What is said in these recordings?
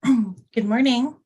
Good morning.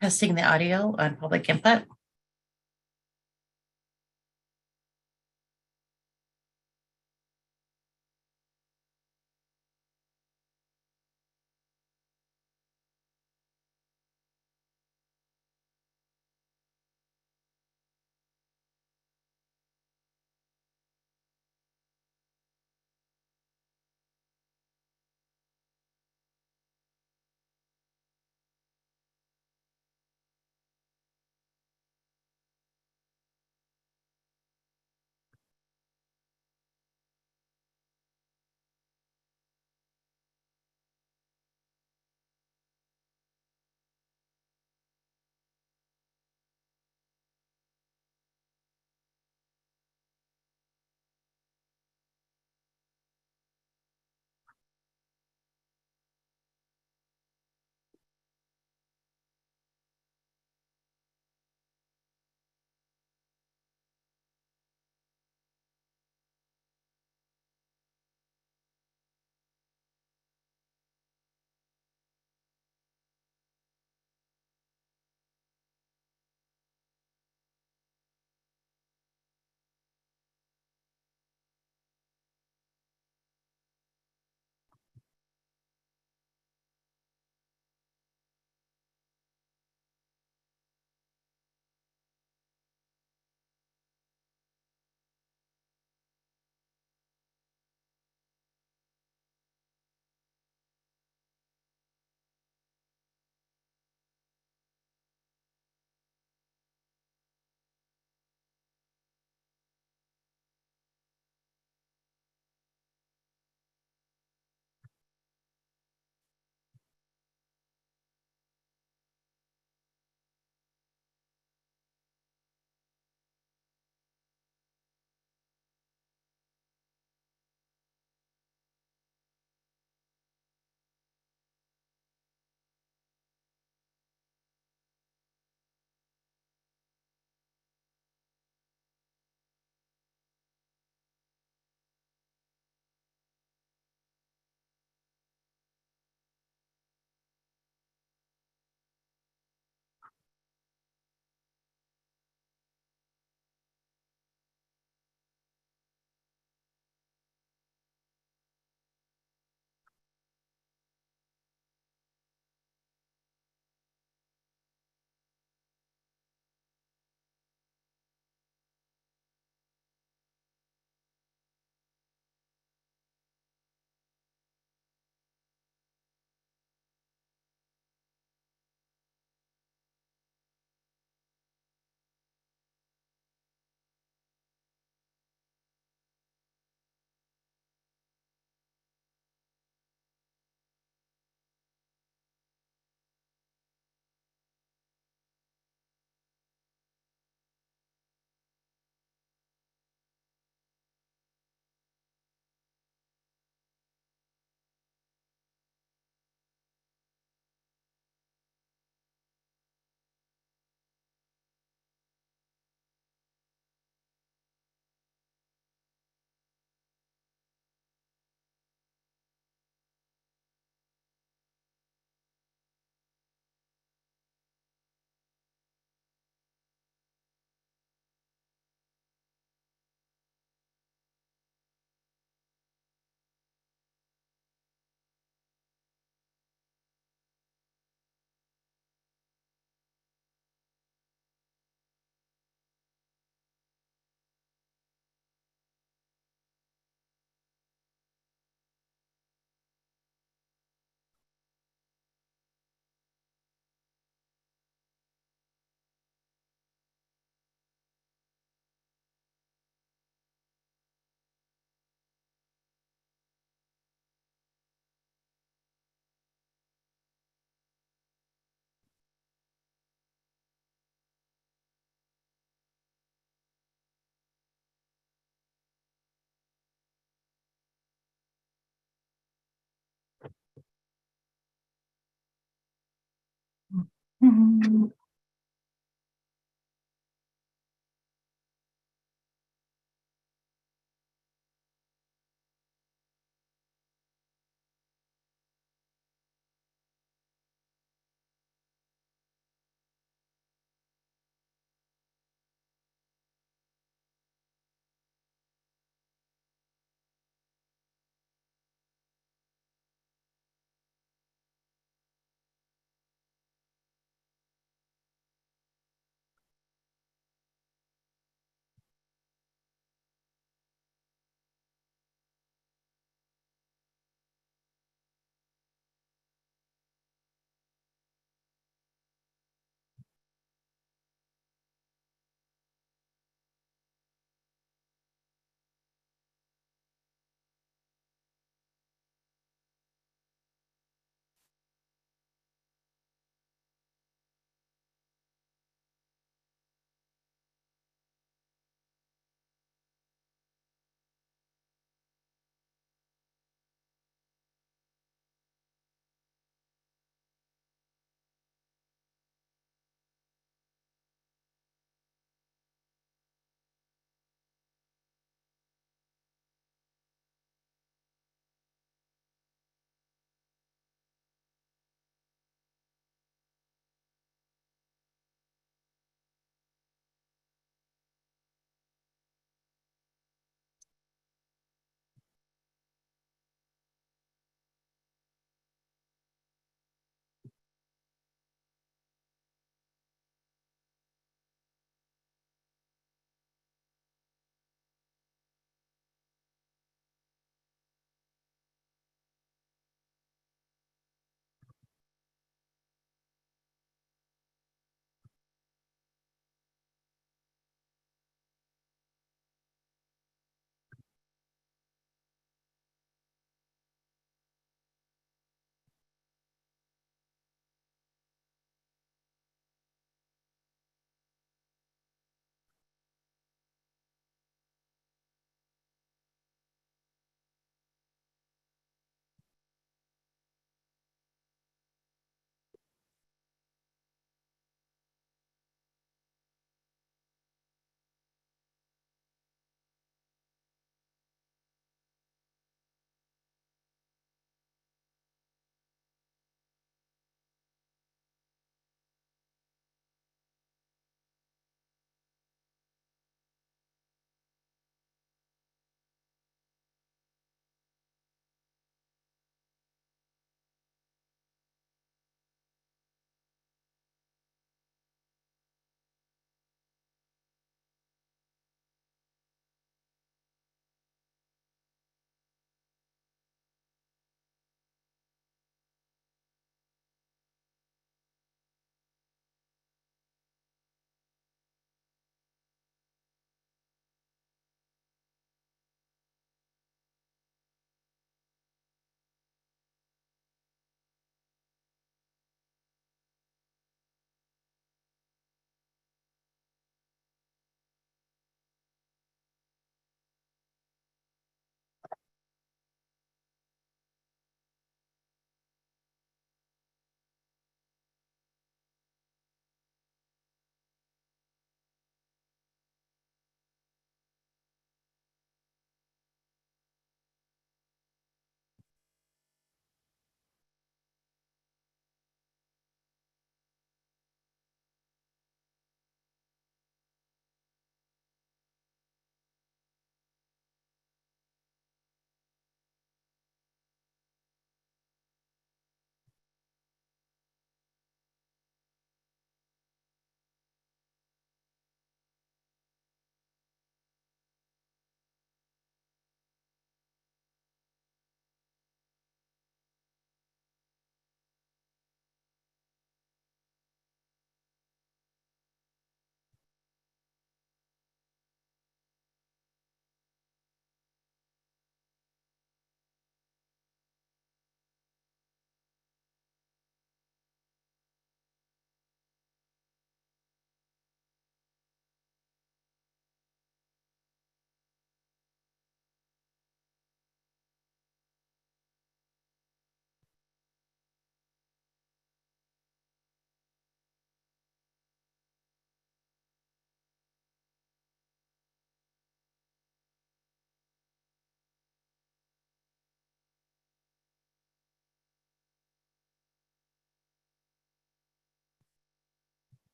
Testing the audio on public input.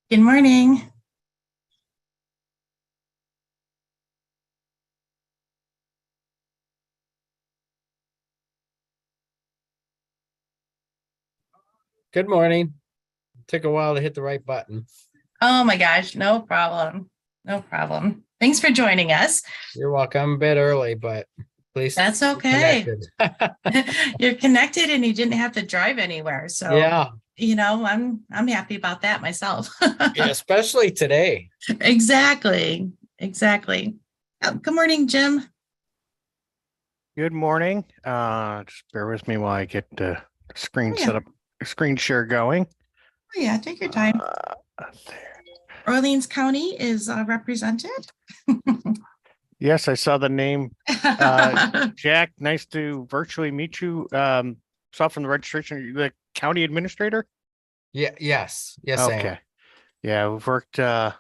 Good morning. Good morning. Took a while to hit the right button. Oh my gosh, no problem. No problem. Thanks for joining us. You're welcome. I'm a bit early, but at least That's okay. connected. You're connected and you didn't have to drive anywhere. So, Yeah, I'm happy about that myself. yeah, especially today. Exactly. Exactly. Good morning, Jim. Good morning. Just bear with me while I get the screen Oh, yeah. set up, screen share going. Oh, yeah, take your time. There. Orleans County is represented. Yes, I saw the name. Jack, nice to virtually meet you. Saw from the registration, you're the county administrator? Yeah, yes, I am. Okay. Yeah, we've worked with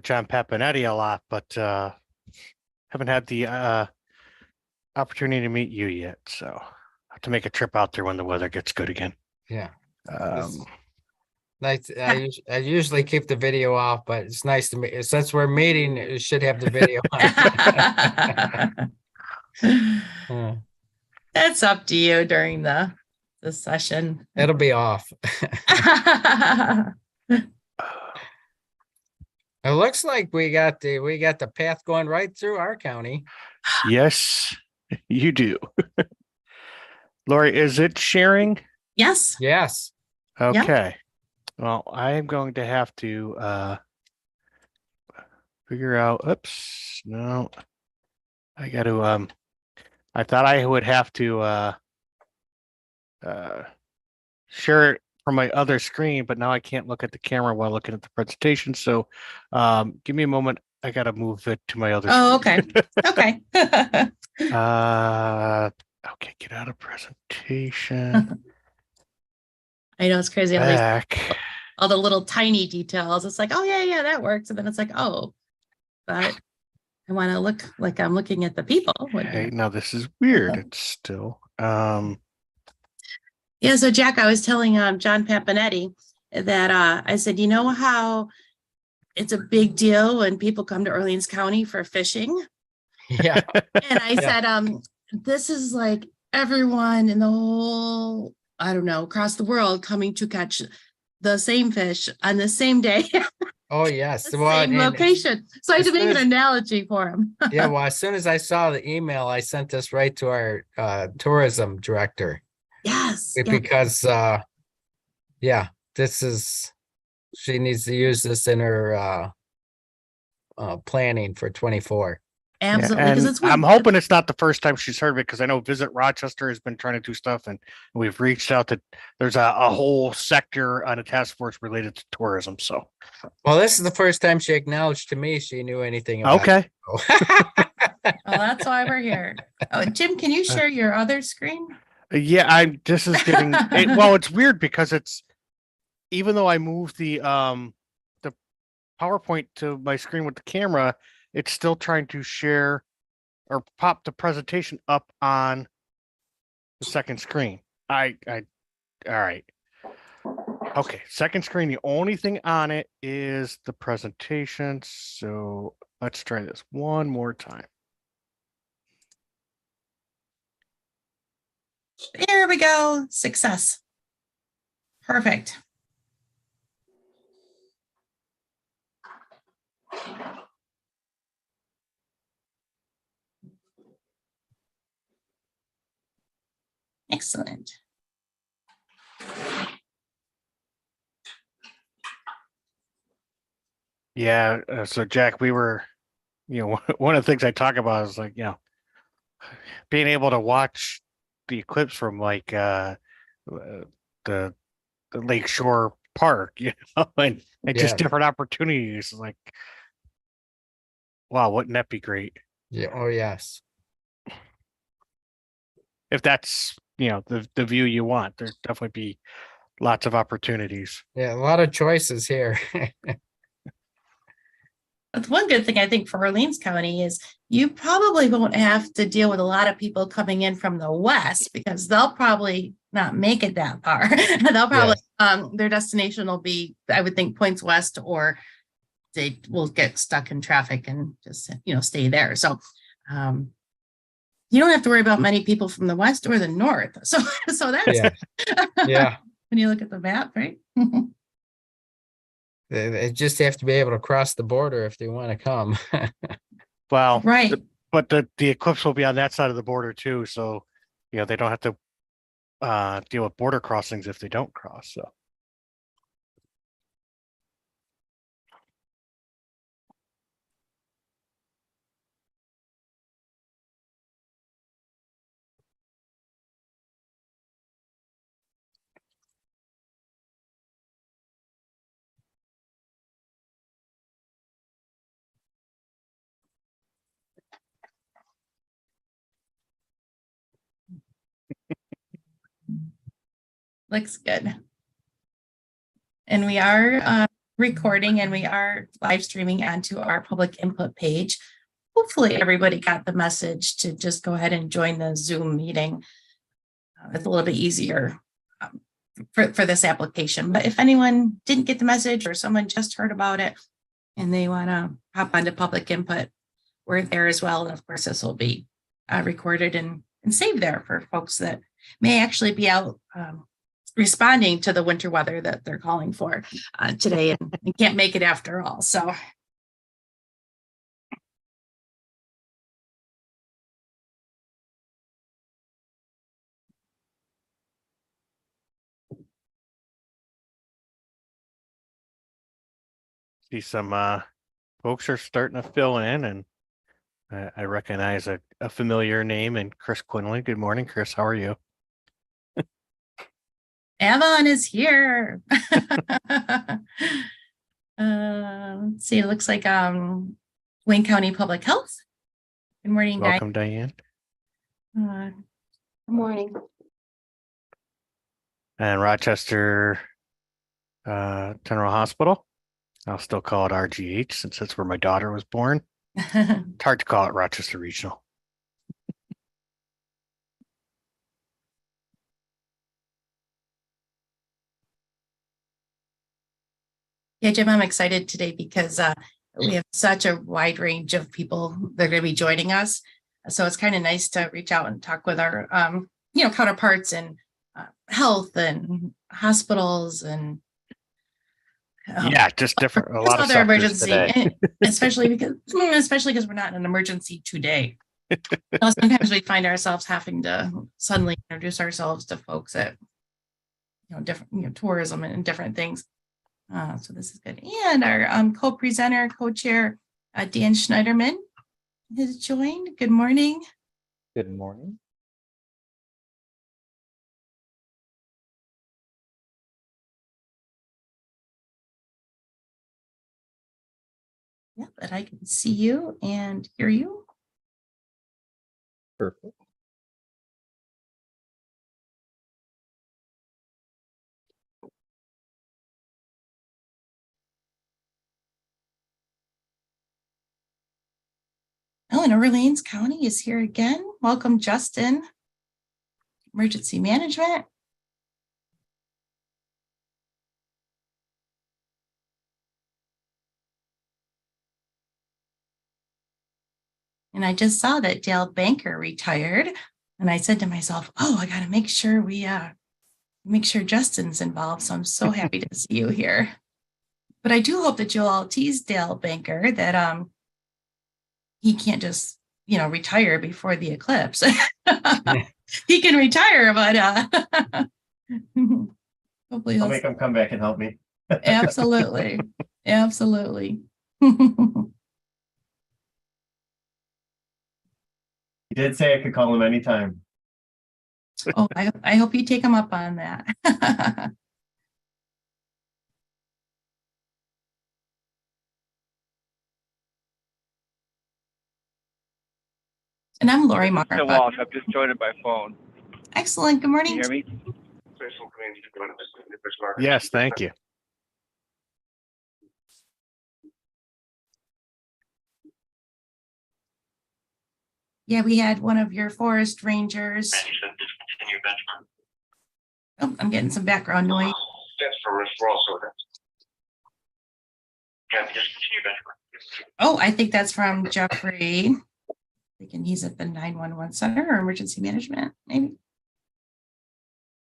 John Papanetti a lot, but haven't had the opportunity to meet you yet. So I have to make a trip out there when the weather gets good again. Yeah. Um, Nice. I usually keep the video off, but it's nice to meet. Since we're meeting, it should have the video on. That's up to you during the session. It'll be off. It looks like we got the path going right through our county. Yes, you do. Lori, is it sharing? Yes. Yes. Okay. Well, I am going to have to figure out, oops, no. I got to I thought I would have to share it from my other screen, but now I can't look at the camera while looking at the presentation. So give me a moment. I got to move it to my other screen. Okay. Okay. Okay, get out of presentation. I know it's crazy. Back. All the little tiny details. It's like, oh yeah, that works. And then it's like, oh, but I want to look like I'm looking at the people. Okay, now this is weird. It's still Yeah, so Jack, I was telling John Papanetti that I said, you know how it's a big deal when people come to Orleans County for fishing? Yeah. And I said, this is like everyone in the whole, I don't know, across the world coming to catch the same fish on the same day. Oh, yes. The same location. So I had to make an analogy for him. Yeah, well, as soon as I saw the email, I sent this right to our tourism director. Yes. Because she needs to use this in her planning for 24. Absolutely. Yeah, Because it's I'm hoping it's not the first time she's heard of it, because I know Visit Rochester has been trying to do stuff, and we've reached out that there's a whole sector on a task force related to tourism. So, well, this is the first time she acknowledged to me she knew anything about okay. Well, that's why we're here. Oh, Jim, can you share your other screen? Yeah, this is getting well, it's weird because it's, even though I moved the PowerPoint to my screen with the camera, it's still trying to share or pop the presentation up on the second screen. All right. Okay, second screen, the only thing on it is the presentation. So let's try this one more time. There we go. Success. Perfect. Excellent. Yeah, so Jack, we were, one of the things I talk about is like, being able to watch the eclipse from like the Lakeshore Park, and just different opportunities. Like, wow, wouldn't that be great? Yeah. Oh, yes. If that's the view you want, there'd definitely be lots of opportunities. Yeah, a lot of choices here. That's one good thing I think for Orleans County is you probably won't have to deal with a lot of people coming in from the west because they'll probably not make it that far. They'll probably their destination will be, I would think, points west, or they will get stuck in traffic and just stay there. So you don't have to worry about many people from the west or the north. So that's Yeah. when you look at the map, right? They just have to be able to cross the border if they want to come. Well, Right. but the Eclipse will be on that side of the border too, so they don't have to deal with border crossings if they don't cross. So Looks good. And we are recording and we are live streaming onto our public input page. Hopefully everybody got the message to just go ahead and join the Zoom meeting. It's a little bit easier for this application. But if anyone didn't get the message or someone just heard about it and they want to hop onto public input, we're there as well. And of course, this will be recorded and saved there for folks that may actually be out responding to the winter weather that they're calling for today and can't make it after all. So see some folks are starting to fill in, and I recognize a familiar name in Chris Quinley. Good morning, Chris. How are you? Avon is here. Let's see, it looks like Wayne County Public Health. Good morning, guys. Welcome, Diane. Good morning. And Rochester General Hospital. I'll still call it RGH since that's where my daughter was born. It's hard to call it Rochester Regional. Yeah, Jim, I'm excited today because we have such a wide range of people that are going to be joining us. So it's kind of nice to reach out and talk with our, counterparts in health and hospitals and just different. A lot of other sectors emergency, today. especially because we're not in an emergency today. Sometimes we find ourselves having to suddenly introduce ourselves to folks at different tourism and different things. So this is good. And our co-presenter, co-chair, Dan Schneiderman has joined. Good morning. Good morning. Yeah, that I can see you and hear you. Perfect. Oh, and Orleans County is here again. Welcome, Justin. Emergency Management. And I just saw that Dale Banker retired. And I said to myself, oh, I got to make sure make sure Justin's involved. So I'm so happy to see you here. But I do hope that you'll all tease Dale Banker that he can't just, retire before the eclipse. He can retire, but hopefully I'll make him come back and help me. Absolutely. Absolutely. He did say I could call him anytime. Oh, I hope you take him up on that. And I'm Lori Marfa. Walsh. I've just joined it by phone. Excellent. Good Can morning. you hear me? Yes, thank you. Yeah, we had one of your forest rangers. And you said discontinue benchmark. Oh, I'm getting some background noise. That's for referral order. Yeah, discontinue benchmark. Oh, I think that's from Jeffrey. Thinking he's at the 911 center or emergency management, maybe.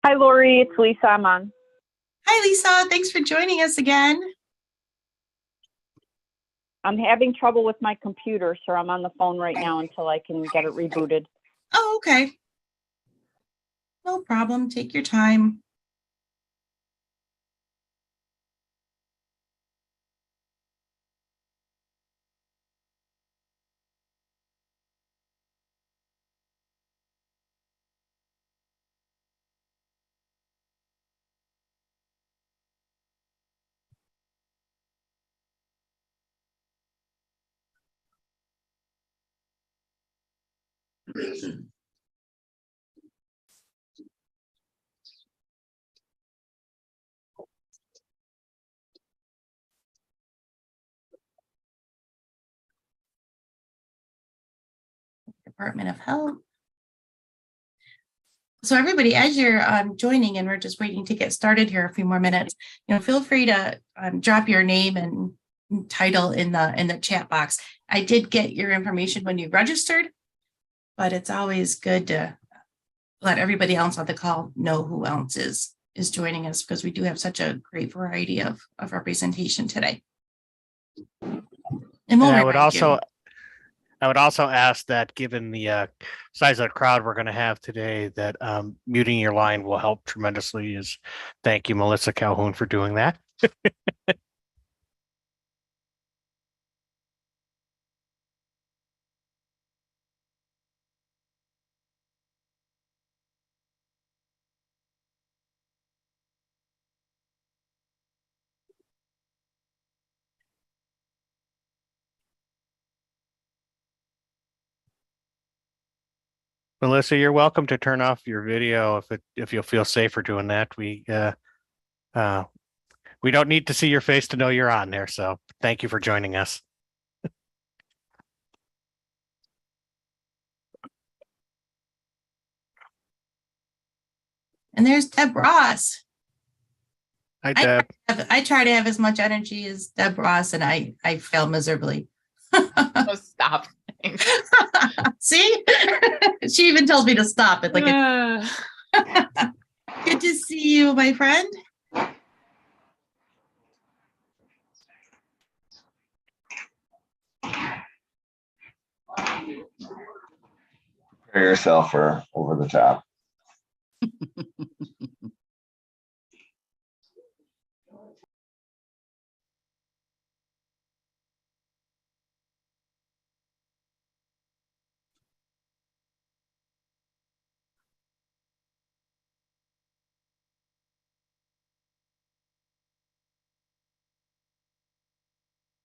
Hi, Lori. It's Lisa. I'm on. Hi, Lisa. Thanks for joining us again. I'm having trouble with my computer, so I'm on the phone right now until I can get it rebooted. Oh, okay. No problem. Take your time. Department of Health. So everybody, as you're joining and we're just waiting to get started here a few more minutes, feel free to drop your name and title in the chat box. I did get your information when you registered, but it's always good to let everybody else on the call know who else is joining us, because we do have such a great variety of representation today. And I would also ask that, given the size of the crowd we're going to have today, that muting your line will help tremendously. Thank you, Melissa Calhoun, for doing that. Melissa, you're welcome to turn off your video if you'll feel safer doing that. We don't need to see your face to know you're on there. So thank you for joining us. And there's Deb Ross. Hi, Deb. I try to have as much energy as Deb Ross, and I fail miserably. Oh, stop. See? She even tells me to stop it. Good to see you, my friend. Prepare yourself for over the top.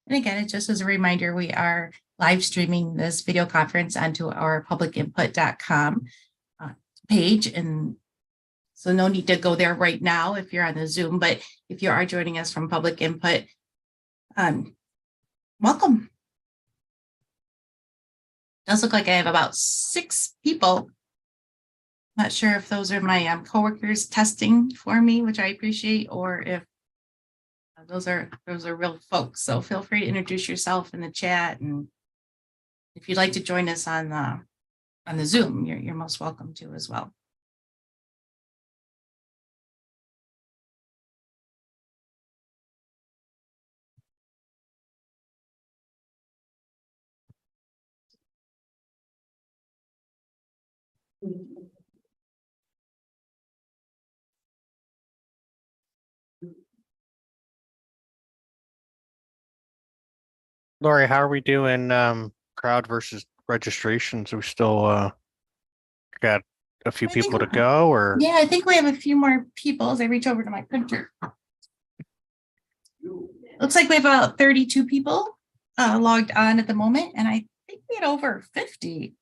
And again, it's just as a reminder, we are live streaming this video conference onto our publicinput.com page. And so no need to go there right now if you're on the Zoom, but if you are joining us from Public Input, welcome. Does look like I have about 6 people. Not sure if those are my coworkers testing for me, which I appreciate, or if those are real folks. So feel free to introduce yourself in the chat, and if you'd like to join us on the Zoom, you're most welcome to as well. Lori, how are we doing crowd versus registrations? We still got a few people to go, or? Yeah, I think we have a few more people as I reach over to my printer. Looks like we have about 32 people logged on at the moment, and I think we had over 50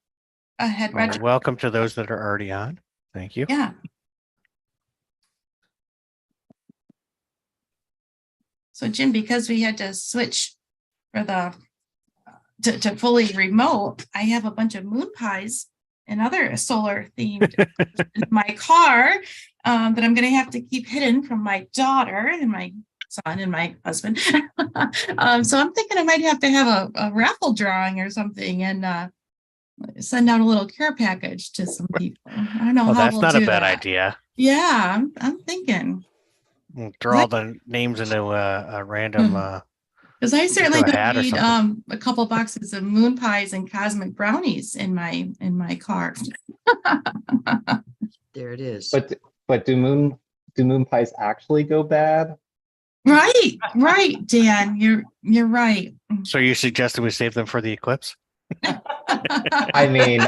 had registered. Welcome to those that are already on. Thank you. Yeah. So Jim, because we had to switch for the to fully remote, I have a bunch of moon pies and other solar themed in my car that I'm going to have to keep hidden from my daughter and my son and my husband. So I'm thinking I might have to have a raffle drawing or something and send out a little care package to some people. I don't know Well, how that's we'll not a do bad that. idea. Yeah, I'm thinking. We'll draw the names into a random Because I certainly a don't hat or need something. a couple boxes of moon pies and cosmic brownies in my car. There it is. But do moon pies actually go bad? Right, Dan. You're right. So you suggested we save them for the eclipse? I mean,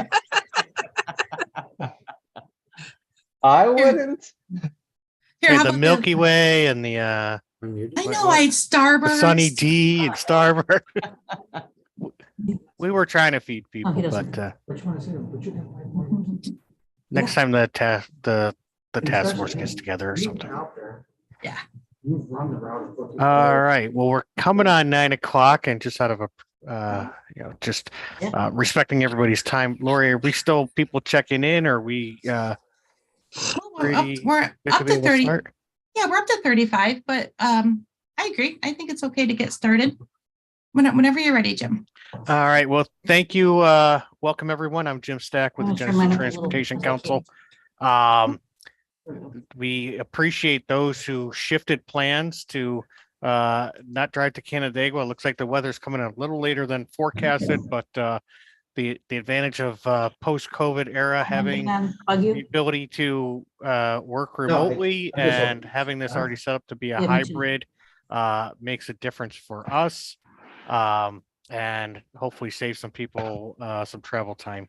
I wouldn't. Here, Hey, how the about Milky Way and the I know I Starburst. Sunny D and Starburst. We were trying to feed people, but next time the task force gets together or something. Yeah. All right. Well, we're coming on 9 o'clock, and just out of a respecting everybody's time, Lori, are we still people checking in? Or are we We're up to 30. Yeah, we're up to 35, but I agree. I think it's okay to get started whenever you're ready, Jim. All right. Well, thank you. Welcome, everyone. I'm Jim Stack with the Genesee Transportation Council. We appreciate those who shifted plans to not drive to Canandaigua. It looks like the weather's coming in a little later than forecasted, but the advantage of post-COVID era having the ability to work remotely and having this already set up to be a hybrid makes a difference for us, and hopefully save some people some travel time.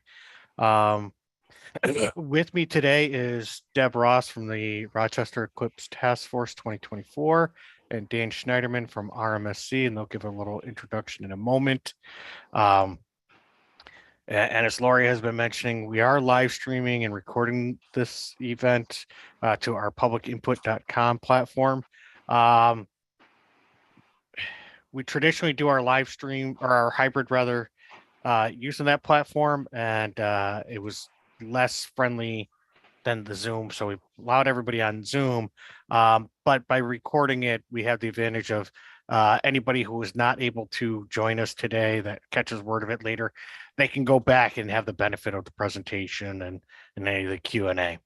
With me today is Deb Ross from the Rochester Eclipse Task Force 2024 and Dan Schneiderman from RMSC, and they'll give a little introduction in a moment. And as Lori has been mentioning, we are live streaming and recording this event to our publicinput.com platform. We traditionally do our live stream, or our hybrid rather, using that platform, and it was less friendly than the Zoom, so we allowed everybody on Zoom, but by recording it, we have the advantage of anybody who was not able to join us today that catches word of it later, they can go back and have the benefit of the presentation and any of the Q&A.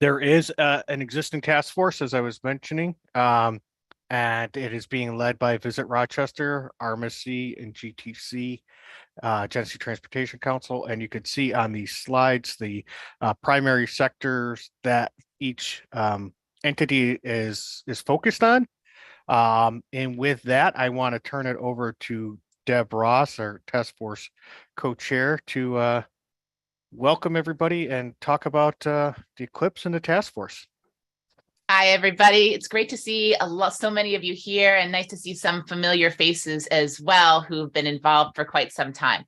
There is an existing task force, as I was mentioning, and it is being led by Visit Rochester, RMSC, and GTC, Genesee Transportation Council. And you could see on these slides the primary sectors that each entity is focused on. And with that, I want to turn it over to Deb Ross, our task force co-chair, to welcome everybody and talk about the Eclipse and the task force. Hi, everybody. It's great to see so many of you here, and nice to see some familiar faces as well who've been involved for quite some time.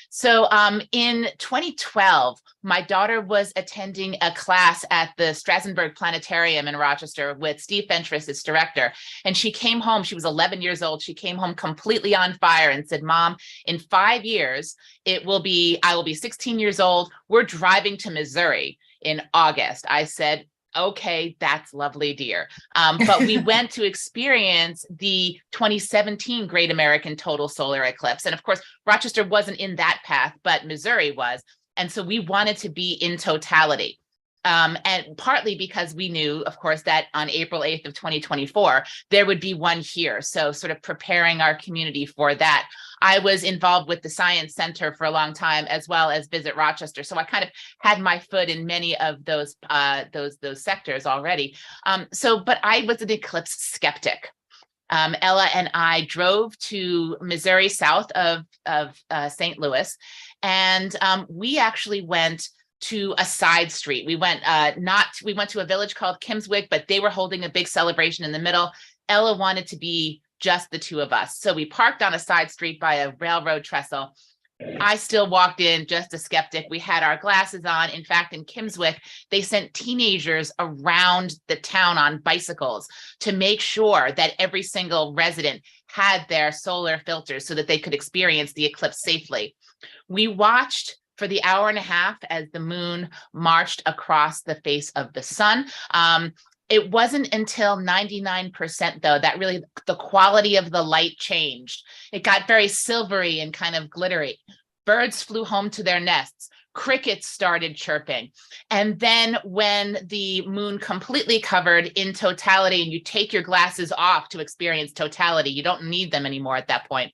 So in 2012, my daughter was attending a class at the Strassenberg Planetarium in Rochester with Steve Fentress as director. And she came home, she was 11 years old. She came home completely on fire and said, "Mom, in 5 years, I will be 16 years old. We're driving to Missouri in August." I said, "Okay, that's lovely, dear." But we went to experience the 2017 Great American Total Solar Eclipse. And of course, Rochester wasn't in that path, but Missouri was. And so we wanted to be in totality. And partly because we knew, of course, that on April 8th of 2024, there would be one here. So sort of preparing our community for that. I was involved with the Science Center for a long time, as well as Visit Rochester. So I kind of had my foot in many of those sectors already. But I was an eclipse skeptic. Ella and I drove to Missouri, south of St. Louis, and we actually went to a side street. We went to a village called Kimswick, but they were holding a big celebration in the middle. Ella wanted to be just the two of us. So we parked on a side street by a railroad trestle, I still walked in just a skeptic. We had our glasses on. In fact, in Kimswick, they sent teenagers around the town on bicycles to make sure that every single resident had their solar filters so that they could experience the eclipse safely. We watched for the hour and a half as the moon marched across the face of the sun. It wasn't until 99% though that really the quality of the light changed. It got very silvery and kind of glittery. Birds flew home to their nests. Crickets started chirping. And then when the moon completely covered in totality and you take your glasses off to experience totality, you don't need them anymore at that point.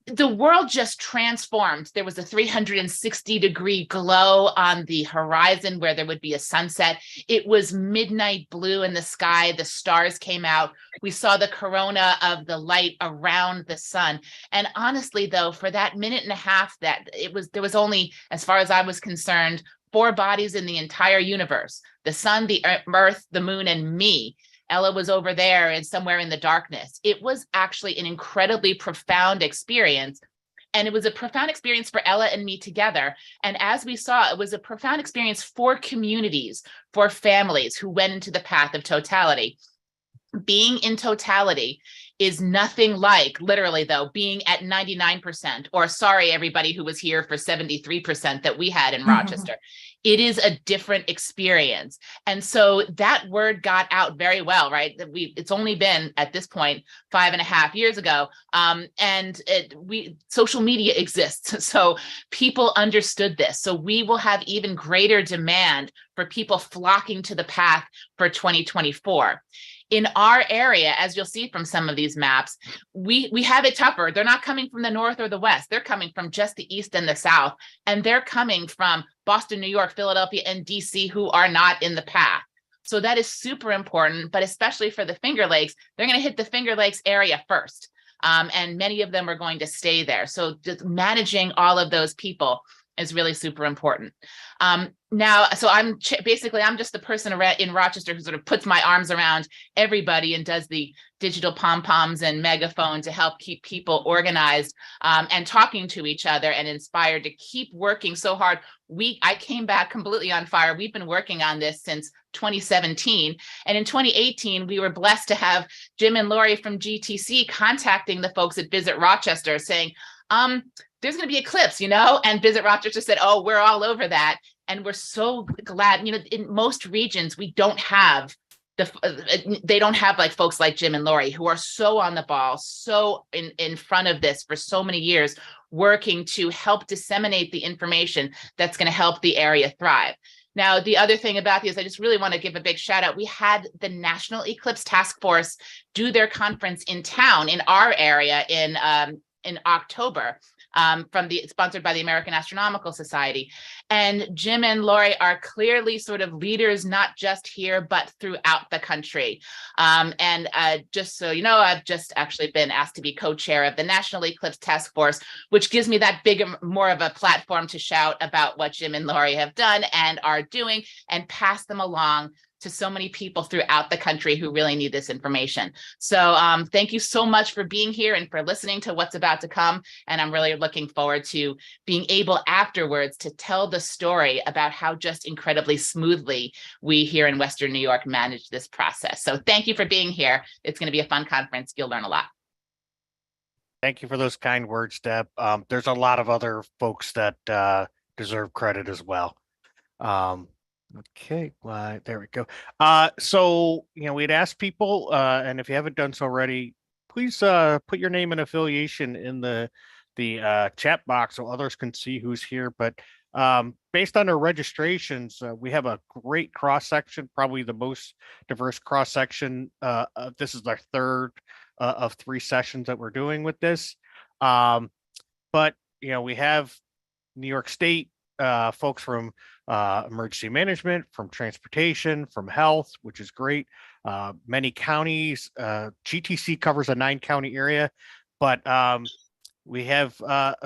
The world just transformed. There was a 360-degree glow on the horizon where there would be a sunset. It was midnight blue in the sky. The stars came out. We saw the corona of the light around the sun. And honestly, though, for that minute and a half there was only, as far as I was concerned, 4 bodies in the entire universe: the sun, the earth, the moon, and me. Ella was over there and somewhere in the darkness. It was actually an incredibly profound experience. And it was a profound experience for Ella and me together. And as we saw, it was a profound experience for communities, for families who went into the path of totality. Being in totality is nothing like, literally though, being at 99%, or sorry, everybody who was here for 73% that we had in Rochester. It is a different experience. And so that word got out very well, right? It's only been at this point 5.5 years ago. Social media exists. So people understood this. So we will have even greater demand for people flocking to the path for 2024. In our area, as you'll see from some of these maps, we have it tougher. They're not coming from the north or the west. They're coming from just the east and the south. And they're coming from Boston, New York, Philadelphia, and DC, who are not in the path. So that is super important, but especially for the Finger Lakes, they're going to hit the Finger Lakes area first. And many of them are going to stay there. So just managing all of those people is really super important. So I'm just the person in Rochester who sort of puts my arms around everybody and does the digital pom-poms and megaphone to help keep people organized and talking to each other and inspired to keep working so hard. I came back completely on fire. We've been working on this since 2017. And in 2018, we were blessed to have Jim and Lori from GTC contacting the folks at Visit Rochester saying, there's going to be Eclipse, and Visit Rochester said, oh, we're all over that. And we're so glad, in most regions, we don't have they don't have like folks like Jim and Lori who are so on the ball, so in front of this for so many years, working to help disseminate the information that's going to help the area thrive. Now, the other thing about this, I just really want to give a big shout out. We had the National Eclipse Task Force do their conference in town in our area in October. Sponsored by the American Astronomical Society. And Jim and Lori are clearly sort of leaders, not just here, but throughout the country. Just so you know, I've just actually been asked to be co-chair of the National Eclipse Task Force, which gives me that more of a platform to shout about what Jim and Lori have done and are doing and pass them along to so many people throughout the country who really need this information. So thank you so much for being here and for listening to what's about to come. And I'm really looking forward to being able afterwards to tell the story about how just incredibly smoothly we here in Western New York managed this process. So thank you for being here. It's going to be a fun conference. You'll learn a lot. Thank you for those kind words, Deb. There's a lot of other folks that deserve credit as well. Okay, well, there we go. So, we'd ask people, and if you haven't done so already, please put your name and affiliation in the chat box so others can see who's here. But based on our registrations, we have a great cross-section, probably the most diverse cross-section. This is our third of 3 sessions that we're doing with this. But, we have New York State, folks from emergency management, from transportation, from health, which is great. Many counties, GTC covers a 9-county area, but we have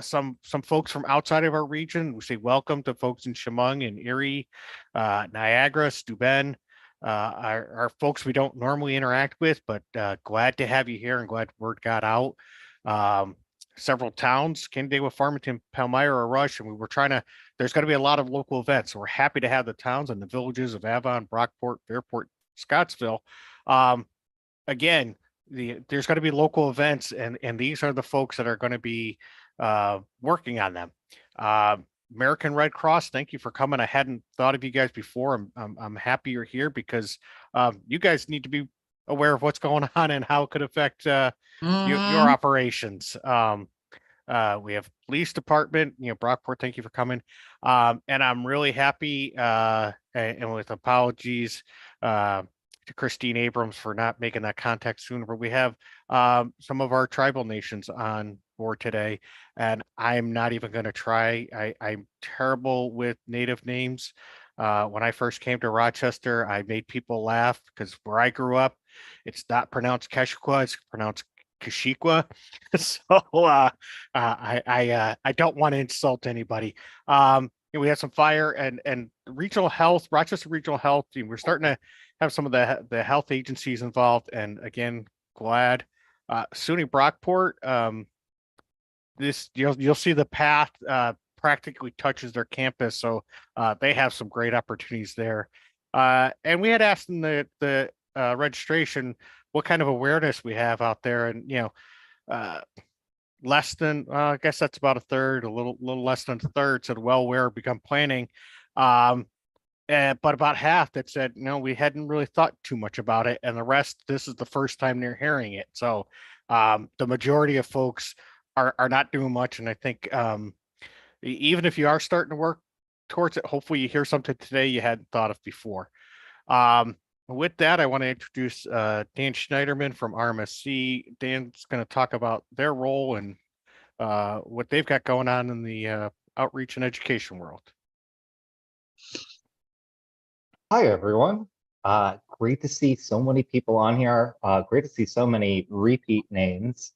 some folks from outside of our region. We say welcome to folks in Chemung and Erie, Niagara, Steuben, our folks we don't normally interact with, but glad to have you here and glad word got out. several towns, Canandaigua, Farmington, Palmyra, or Rush, and we were trying to, there's going to be a lot of local events. So we're happy to have the towns and the villages of Avon, Brockport, Fairport, Scottsville. Again, there's going to be local events, and these are the folks that are going to be working on them. American Red Cross, thank you for coming. I hadn't thought of you guys before. I'm happy you're here because you guys need to be aware of what's going on and how it could affect your Mhm. operations. We have police department, Brockport, thank you for coming. And I'm really happy, and with apologies to Christine Abrams for not making that contact sooner, but we have some of our tribal nations on board today, and I'm not even going to try. I'm terrible with native names. When I first came to Rochester, I made people laugh because where I grew up, it's not pronounced Keshikwa, it's pronounced Kashikwa. So I don't want to insult anybody. We have some fire and regional health, Rochester Regional Health. We're starting to have some of the health agencies involved. And again, glad. SUNY Brockport, this you'll see the path practically touches their campus, so they have some great opportunities there. And we had asked in the registration what kind of awareness we have out there, and less than I guess that's about a third, a little less than a third said well aware, become planning. But about half that said no, we hadn't really thought too much about it, and the rest, this is the first time they're hearing it. So the majority of folks are not doing much, and I think even if you are starting to work towards it, hopefully you hear something today you hadn't thought of before. With that, I want to introduce Dan Schneiderman from RMSC. Dan's going to talk about their role and what they've got going on in the outreach and education world. Hi, everyone. Great to see so many people on here. Great to see so many repeat names.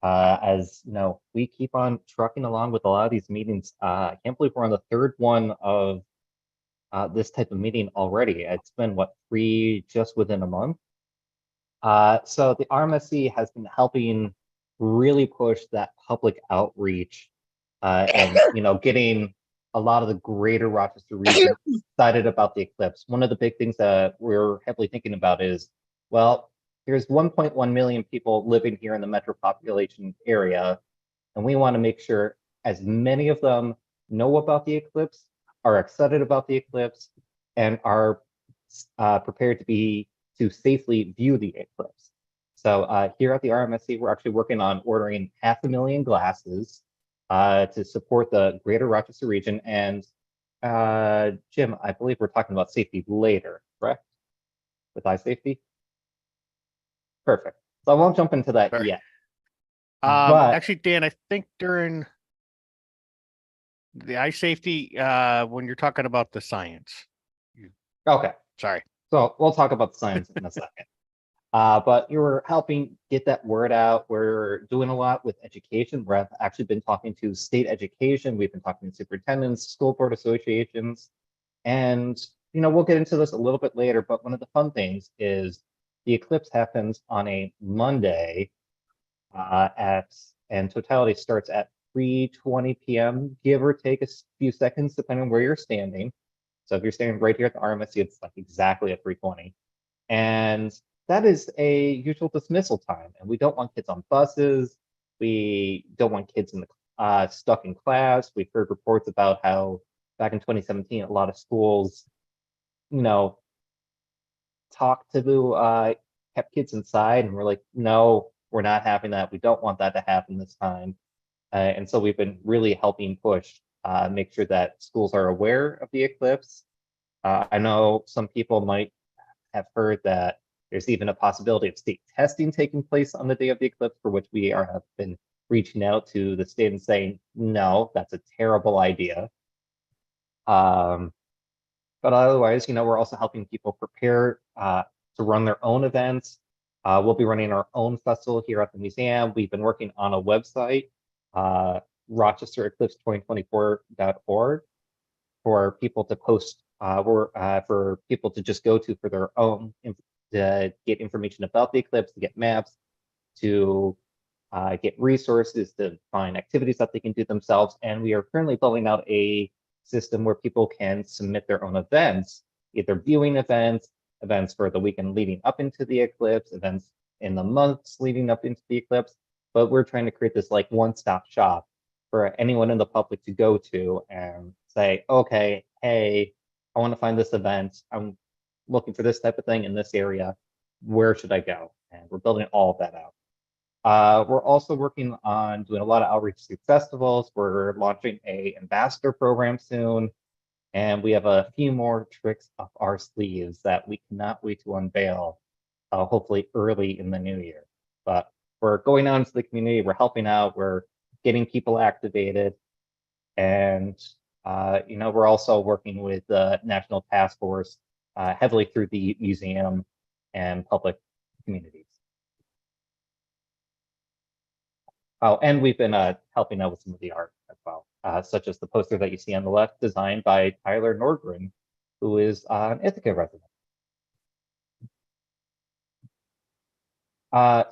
As you know, we keep on trucking along with a lot of these meetings. I can't believe we're on the third one of this type of meeting already. It's been what, 3 just within a month. So the RMSC has been helping really push that public outreach and getting a lot of the greater Rochester region excited about the eclipse. One of the big things that we're heavily thinking about is, well, there's 1.1 million people living here in the metro population area, and we want to make sure as many of them know about the eclipse, are excited about the eclipse, and are prepared to safely view the eclipse. So here at the RMSC, we're actually working on ordering 500,000 glasses to support the greater Rochester region. And Jim, I believe we're talking about safety later, correct? With eye safety? Perfect. So I won't jump into that yet. But Actually, Dan, I think during the eye safety, when you're talking about the science. okay, Sorry. so we'll talk about the science in a second. But you're helping get that word out. We're doing a lot with education. We've actually been talking to state education. We've been talking to superintendents, school board associations, and we'll get into this a little bit later. But one of the fun things is the eclipse happens on a Monday, and totality starts at 3:20 p.m., give or take a few seconds, depending on where you're standing. So if you're standing right here at the RMSC, it's like exactly at 3:20. And that is a usual dismissal time. And we don't want kids on buses. We don't want kids stuck in class. We've heard reports about how back in 2017, a lot of schools, kept kids inside, and we're like, no, we're not having that. We don't want that to happen this time. And so we've been really helping push, make sure that schools are aware of the eclipse. I know some people might have heard that there's even a possibility of state testing taking place on the day of the eclipse, for which we have been reaching out to the state and saying, no, that's a terrible idea. But otherwise, we're also helping people prepare to run their own events. We'll be running our own festival here at the museum. We've been working on a website, rochestereclipse2024.org, for people to post, for people to just go to for their own, to get information about the eclipse, to get maps, to get resources to find activities that they can do themselves. And we are currently building out a system where people can submit their own events, either viewing events, events for the weekend leading up into the eclipse, events in the months leading up into the eclipse. But we're trying to create this like one-stop shop for anyone in the public to go to and say, okay, hey, I want to find this event. I'm looking for this type of thing in this area. Where should I go? And we're building all of that out. We're also working on doing a lot of outreach to festivals. We're launching a ambassador program soon, and we have a few more tricks up our sleeves that we cannot wait to unveil, hopefully early in the new year. But we're going out into the community, we're helping out, we're getting people activated, and we're also working with the National Task Force heavily through the museum and public communities. Oh, and we've been helping out with some of the art as well, such as the poster that you see on the left, designed by Tyler Nordgren, who is an Ithaca resident.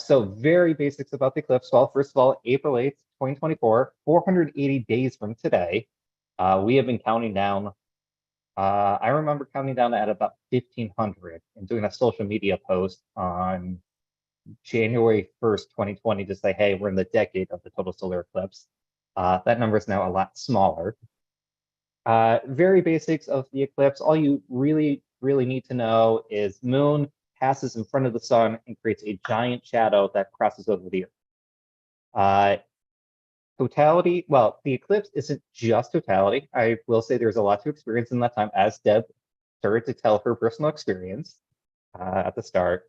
So very basics about the eclipse. Well, first of all, April 8th, 2024, 480 days from today. We have been counting down. I remember counting down at about 1500 and doing a social media post on January 1st, 2020 to say, hey, we're in the decade of the total solar eclipse. That number is now a lot smaller. Very basics of the eclipse. All you really need to know is moon passes in front of the sun and creates a giant shadow that crosses over the earth. Totality, well, the eclipse isn't just totality. I will say there's a lot to experience in that time, as Deb started to tell her personal experience at the start.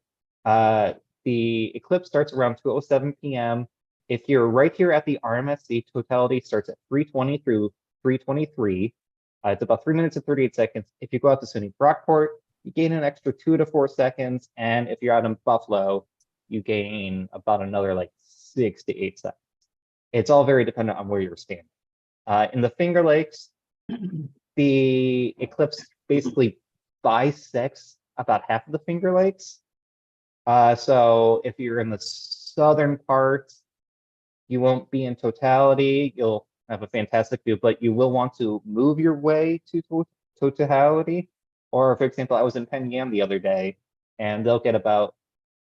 The eclipse starts around 2:07 p.m. If you're right here at the RMSC, totality starts at 3:20 through 3:23. It's about 3 minutes and 38 seconds. If you go out to SUNY Brockport, you gain an extra 2 to 4 seconds. And if you're out in Buffalo, you gain about another like 6 to 8 seconds. It's all very dependent on where you're standing. In the Finger Lakes, the eclipse basically bisects about half of the Finger Lakes. So if you're in the southern parts, you won't be in totality. You'll have a fantastic view, but you will want to move your way to totality. Or for example, I was in Penn Yan the other day, and they'll get about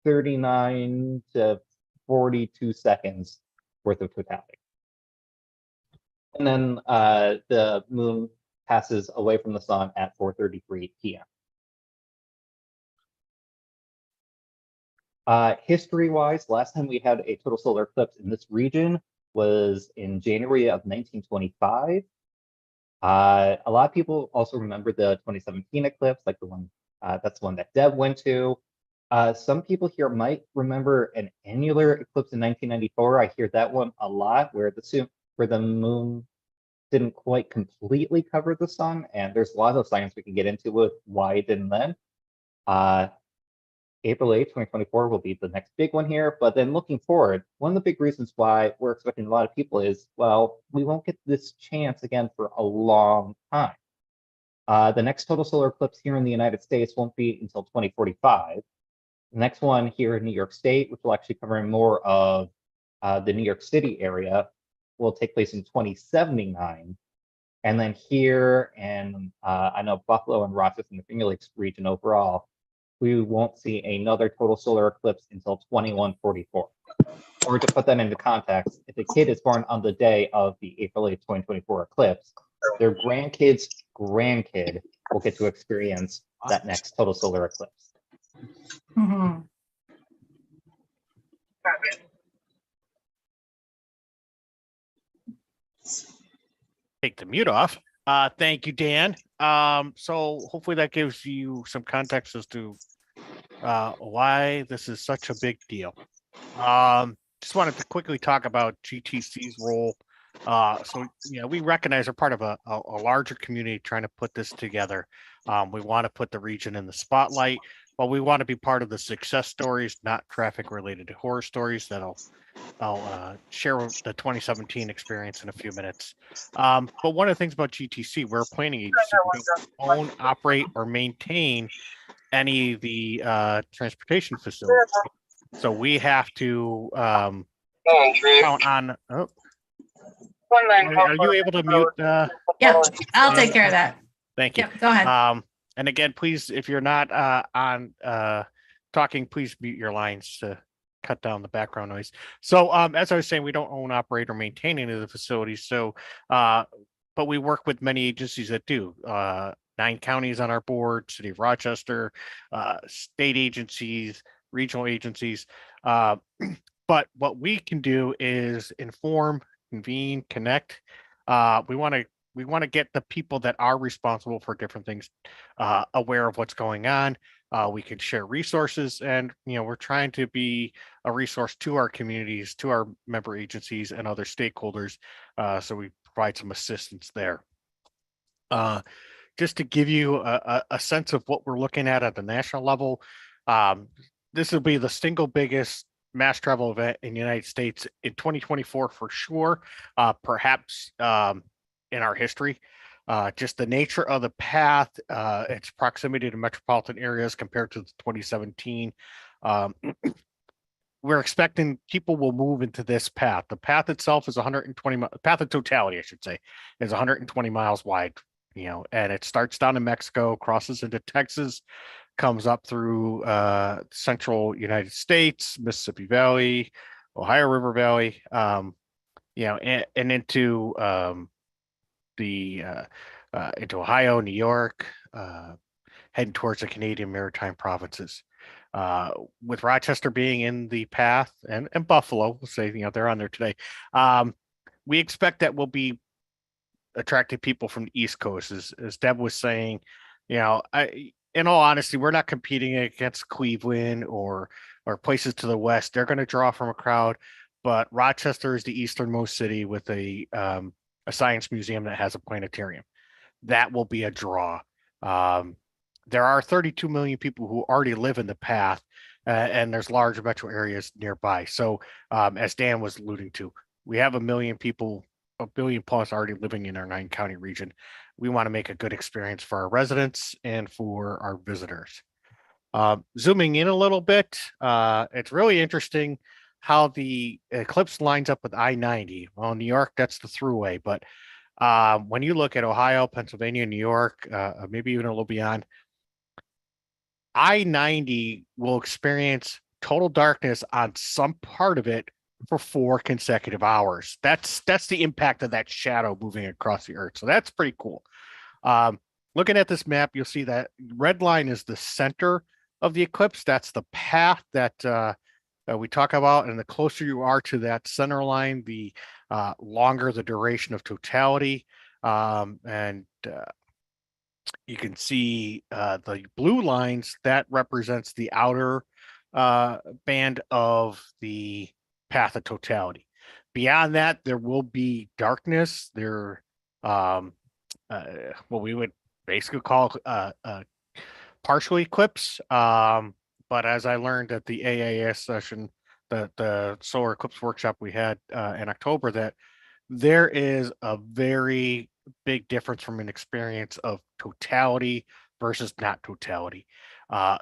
39 to 42 seconds worth of totality. And then the moon passes away from the sun at 4:33 p.m. History-wise, last time we had a total solar eclipse in this region was in January of 1925. A lot of people also remember the 2017 eclipse, like the one that's the one that Deb went to. Some people here might remember an annular eclipse in 1994. I hear that one a lot, where the moon didn't quite completely cover the sun, and there's a lot of science we can get into with why it didn't then. April 8th, 2024 will be the next big one here. But then looking forward, one of the big reasons why we're expecting a lot of people is, well, we won't get this chance again for a long time. The next total solar eclipse here in the United States won't be until 2045. The next one here in New York State, which will actually cover more of the New York City area, will take place in 2079. And then here, and I know Buffalo and Rochester and the Finger Lakes region overall, we won't see another total solar eclipse until 2144. Or to put that into context, if a kid is born on the day of the April 8th, 2024 eclipse, their grandkid's grandkid will get to experience that next total solar eclipse. Mhm. Take the mute off. Thank you, Dan. So hopefully that gives you some context as to why this is such a big deal. Just wanted to quickly talk about GTC's role. So we recognize we're part of a larger community trying to put this together. We want to put the region in the spotlight, but we want to be part of the success stories, not traffic related horror stories. I'll share the 2017 experience in a few minutes. But one of the things about GTC, we're a planning agency. We don't own, operate, or maintain any of the transportation facilities. So we have to count on. Oh, One man. are you able to mute? Yeah, I'll take care of that. Thank you. Yep, go ahead. And again, please, if you're not on talking, please mute your lines to cut down the background noise. So as I was saying, we don't own, operate, or maintain any of the facilities. So, but we work with many agencies that do. 9 counties on our board, City of Rochester, state agencies, regional agencies. But what we can do is inform, convene, connect. We want to get the people that are responsible for different things aware of what's going on. We can share resources, and we're trying to be a resource to our communities, to our member agencies, and other stakeholders. So we provide some assistance there. Just to give you a sense of what we're looking at the national level, this will be the single biggest mass travel event in the United States in 2024 for sure, perhaps in our history. Just the nature of the path, its proximity to metropolitan areas compared to 2017. We're expecting people will move into this path. The path itself is 120 path of totality, I should say, is 120 miles wide, and it starts down in Mexico, crosses into Texas, comes up through central United States, Mississippi Valley, Ohio River Valley, and into into Ohio, New York, heading towards the Canadian Maritime provinces. With Rochester being in the path, and Buffalo, we'll say, they're on there today. We expect that we'll be attracting people from the East Coast, as Deb was saying. In all honesty, we're not competing against Cleveland or places to the west. They're going to draw from a crowd, but Rochester is the easternmost city with a science museum that has a planetarium. That will be a draw. There are 32 million people who already live in the path, and there's large metro areas nearby. So as Dan was alluding to, we have 1 million people, 1 billion plus already living in our 9-county region. We want to make a good experience for our residents and for our visitors. Zooming in a little bit, it's really interesting how the Eclipse lines up with I-90. Well, New York, that's the thruway, but when you look at Ohio, Pennsylvania, New York, maybe even a little beyond, I-90 will experience total darkness on some part of it for 4 consecutive hours. That's the impact of that shadow moving across the earth. So that's pretty cool. Looking at this map, you'll see that red line is the center of the eclipse. That's the path that we talk about. And the closer you are to that center line, the longer the duration of totality. You can see the blue lines, that represents the outer band of the path of totality. Beyond that, there will be darkness. There, what we would basically call partial eclipse. But as I learned at the AAS session, the solar eclipse workshop we had in October, that there is a very big difference from an experience of totality versus not totality.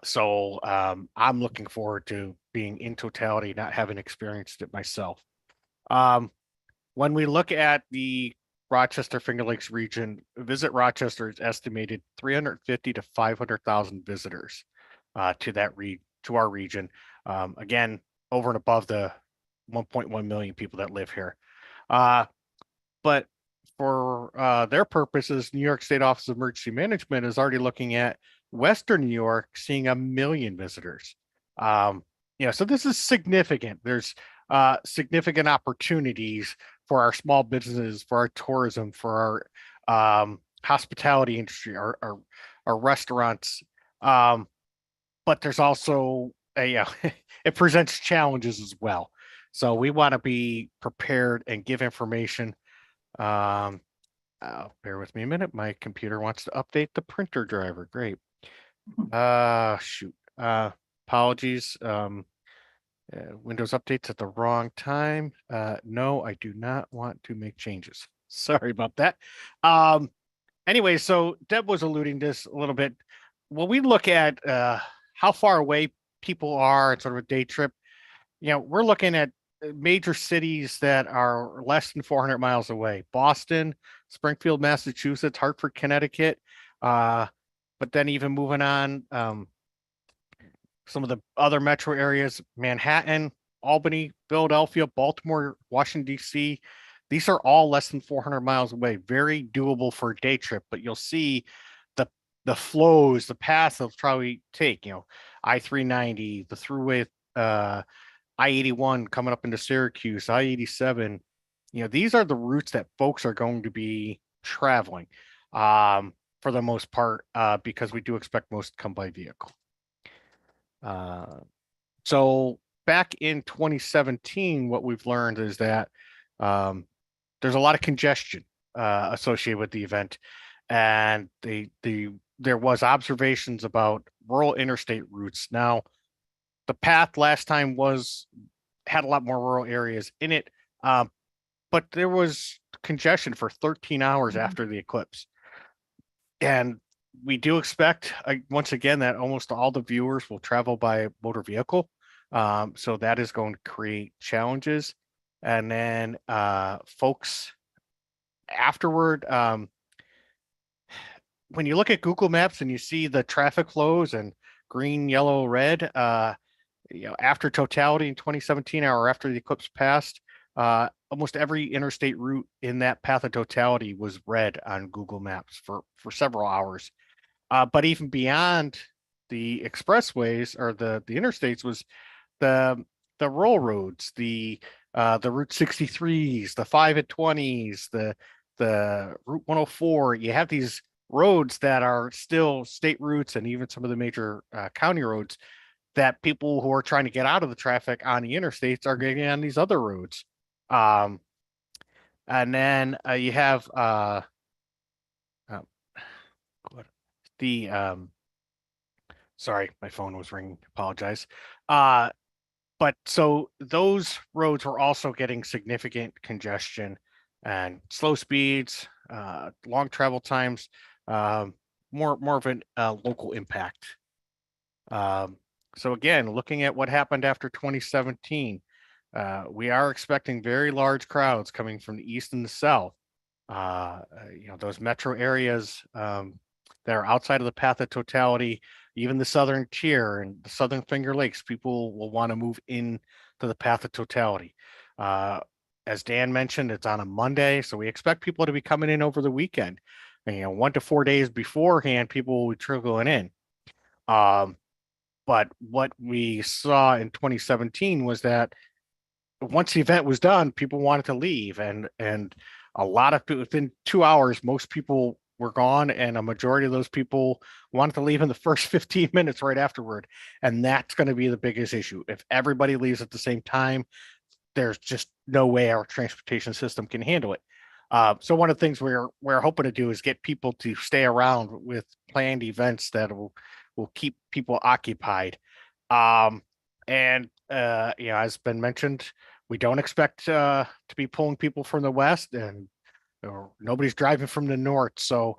So I'm looking forward to being in totality, not having experienced it myself. When we look at the Rochester Finger Lakes region, Visit Rochester is estimated 350 to 500,000 visitors to our region. Again, over and above the 1.1 million people that live here. But for their purposes, New York State Office of Emergency Management is already looking at Western New York seeing 1 million visitors. So this is significant. There's significant opportunities for our small businesses, for our tourism, for our hospitality industry, our restaurants. But there's also it presents challenges as well. So we want to be prepared and give information. Bear with me a minute. My computer wants to update the printer driver. Great. Shoot. Apologies. Windows updates at the wrong time. No, I do not want to make changes. Sorry about that. Anyway, so Deb was alluding to this a little bit. When we look at how far away people are and sort of a day trip, we're looking at major cities that are less than 400 miles away: Boston, Springfield, Massachusetts, Hartford, Connecticut. But then even moving on, some of the other metro areas: Manhattan, Albany, Philadelphia, Baltimore, Washington, D.C. These are all less than 400 miles away. Very doable for a day trip, but you'll see the flows, the paths they'll probably take, I-390, the throughway, I-81 coming up into Syracuse, I-87. These are the routes that folks are going to be traveling, for the most part, because we do expect most to come by vehicle. So back in 2017, what we've learned is that there's a lot of congestion associated with the event, and there was observations about rural interstate routes. Now, the path last time had a lot more rural areas in it, but there was congestion for 13 hours after the eclipse. And we do expect, once again, that almost all the viewers will travel by motor vehicle. So that is going to create challenges. And then folks afterward, when you look at Google Maps and you see the traffic flows and green, yellow, red, after totality in 2017 or after the eclipse passed, almost every interstate route in that path of totality was red on Google Maps for several hours. But even beyond the expressways or the interstates was the rural roads, the Route 63s, the 5 and 20s, the Route 104. You have these roads that are still state routes, and even some of the major county roads that people who are trying to get out of the traffic on the interstates are getting on these other roads. And then you have sorry, my phone was ringing. Apologize. But so those roads were also getting significant congestion and slow speeds, long travel times, more of an local impact. So again, looking at what happened after 2017, we are expecting very large crowds coming from the east and the south. Those metro areas that are outside of the path of totality, even the southern tier and the southern Finger Lakes, people will want to move in to the path of totality. As Dan mentioned, it's on a Monday, so we expect people to be coming in over the weekend. 1 to 4 days beforehand, people will be trickling in. But what we saw in 2017 was that once the event was done, people wanted to leave, and a lot of people, within 2 hours, most people were gone, and a majority of those people wanted to leave in the first 15 minutes right afterward. And that's going to be the biggest issue. If everybody leaves at the same time, there's just no way our transportation system can handle it. So one of the things we're hoping to do is get people to stay around with planned events that will keep people occupied. And as been mentioned, we don't expect to be pulling people from the west, and nobody's driving from the north. So